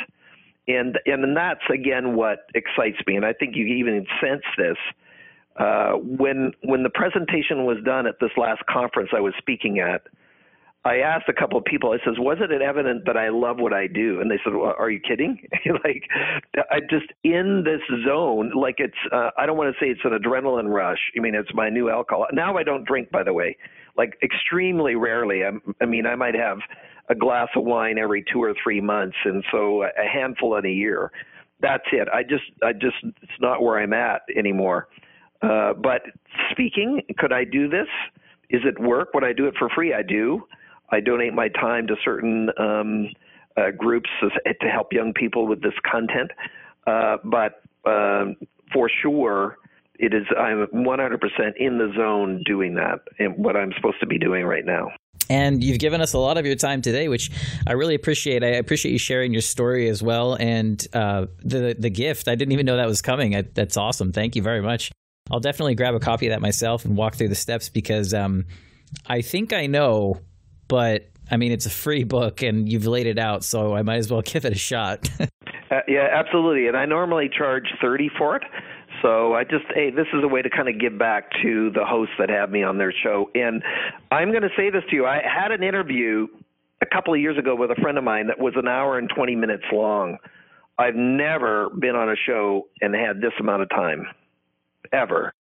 And that's, again, what excites me. And I think you even sense this. When the presentation was done at this last conference I was speaking at, I asked a couple of people, I says, wasn't it evident that I love what I do? And they said, well, are you kidding? Like, I just in this zone, like it's, I don't want to say it's an adrenaline rush. I mean, it's my new alcohol. Now I don't drink, by the way, like extremely rarely. I mean, I might have a glass of wine every 2 or 3 months. And so a handful in a year. That's it. I just, it's not where I'm at anymore. But speaking, could I do this? Is it work? Would I do it for free? I do. I donate my time to certain groups to help young people with this content. But for sure, I'm 100% in the zone doing that and what I'm supposed to be doing right now. And you've given us a lot of your time today, which I really appreciate. I appreciate you sharing your story as well. And the gift, I didn't even know that was coming. That's awesome. Thank you very much. I'll definitely grab a copy of that myself and walk through the steps because I think I know, but I mean, it's a free book and you've laid it out, so I might as well give it a shot. Yeah, absolutely. And I normally charge $30 for it. So this is a way to kind of give back to the hosts that have me on their show. And I'm going to say this to you. I had an interview a couple of years ago with a friend of mine that was an hour and 20 minutes long. I've never been on a show and had this amount of time, ever.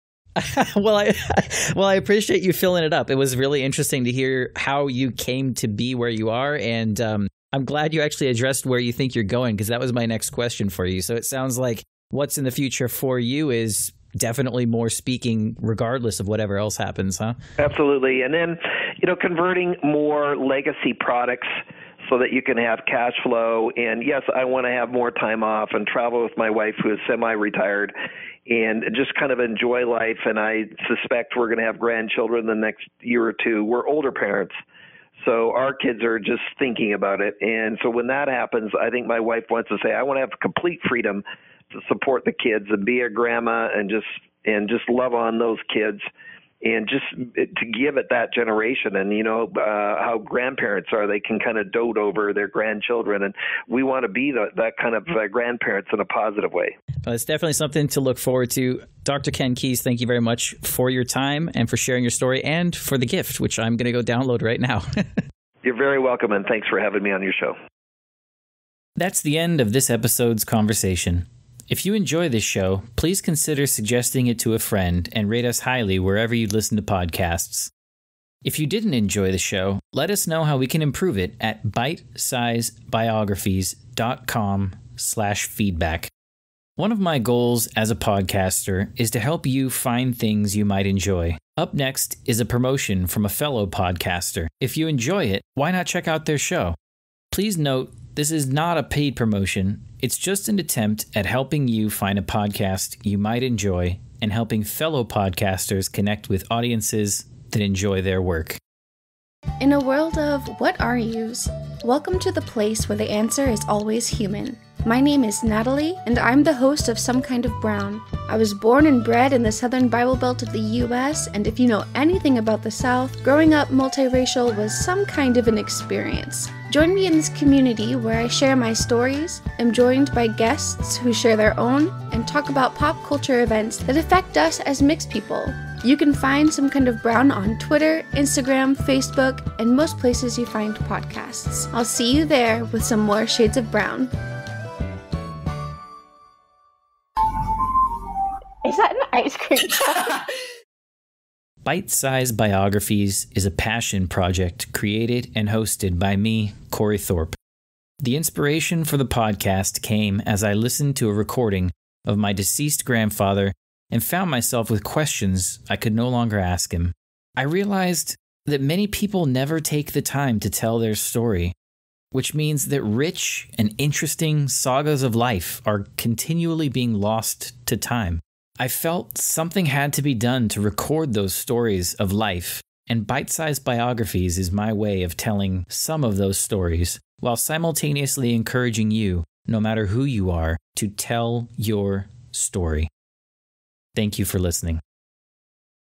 Well, I appreciate you filling it up. It was really interesting to hear how you came to be where you are. And I'm glad you actually addressed where you think you're going, because that was my next question for you. So it sounds like what's in the future for you is definitely more speaking regardless of whatever else happens, huh? Absolutely. And then, converting more legacy products so that you can have cash flow. And yes, I want to have more time off and travel with my wife, who is semi-retired, and just kind of enjoy life. And I suspect we're going to have grandchildren the next year or two. We're older parents, so our kids are just thinking about it. And so when that happens, I think my wife wants to say, I want to have complete freedom to support the kids and be a grandma and just love on those kids and just to give it that generation. And how grandparents are, they can kind of dote over their grandchildren, and we want to be that kind of grandparents in a positive way. Well, it's definitely something to look forward to. Dr. Ken Keis, thank you very much for your time and for sharing your story and for the gift, which I'm going to go download right now. You're very welcome, and thanks for having me on your show. That's the end of this episode's conversation. If you enjoy this show, please consider suggesting it to a friend and rate us highly wherever you listen to podcasts. If you didn't enjoy the show, let us know how we can improve it at bitesizebiographies.com/feedback. One of my goals as a podcaster is to help you find things you might enjoy. Up next is a promotion from a fellow podcaster. If you enjoy it, why not check out their show? Please note, this is not a paid promotion. It's just an attempt at helping you find a podcast you might enjoy and helping fellow podcasters connect with audiences that enjoy their work. In a world of what are yous, welcome to the place where the answer is always human. My name is Natalie, and I'm the host of Some Kind of Brown. I was born and bred in the Southern Bible Belt of the U.S., and if you know anything about the South, growing up multiracial was some kind of an experience. Join me in this community where I share my stories, am joined by guests who share their own, and talk about pop culture events that affect us as mixed people. You can find Some Kind of Brown on Twitter, Instagram, Facebook, and most places you find podcasts. I'll see you there with some more shades of brown. Is that an ice cream truck? Bite Size Biographies is a passion project created and hosted by me, Corey Thorpe. The inspiration for the podcast came as I listened to a recording of my deceased grandfather and found myself with questions I could no longer ask him. I realized that many people never take the time to tell their story, which means that rich and interesting sagas of life are continually being lost to time. I felt something had to be done to record those stories of life, and Bite Size Biographies is my way of telling some of those stories, while simultaneously encouraging you, no matter who you are, to tell your story. Thank you for listening.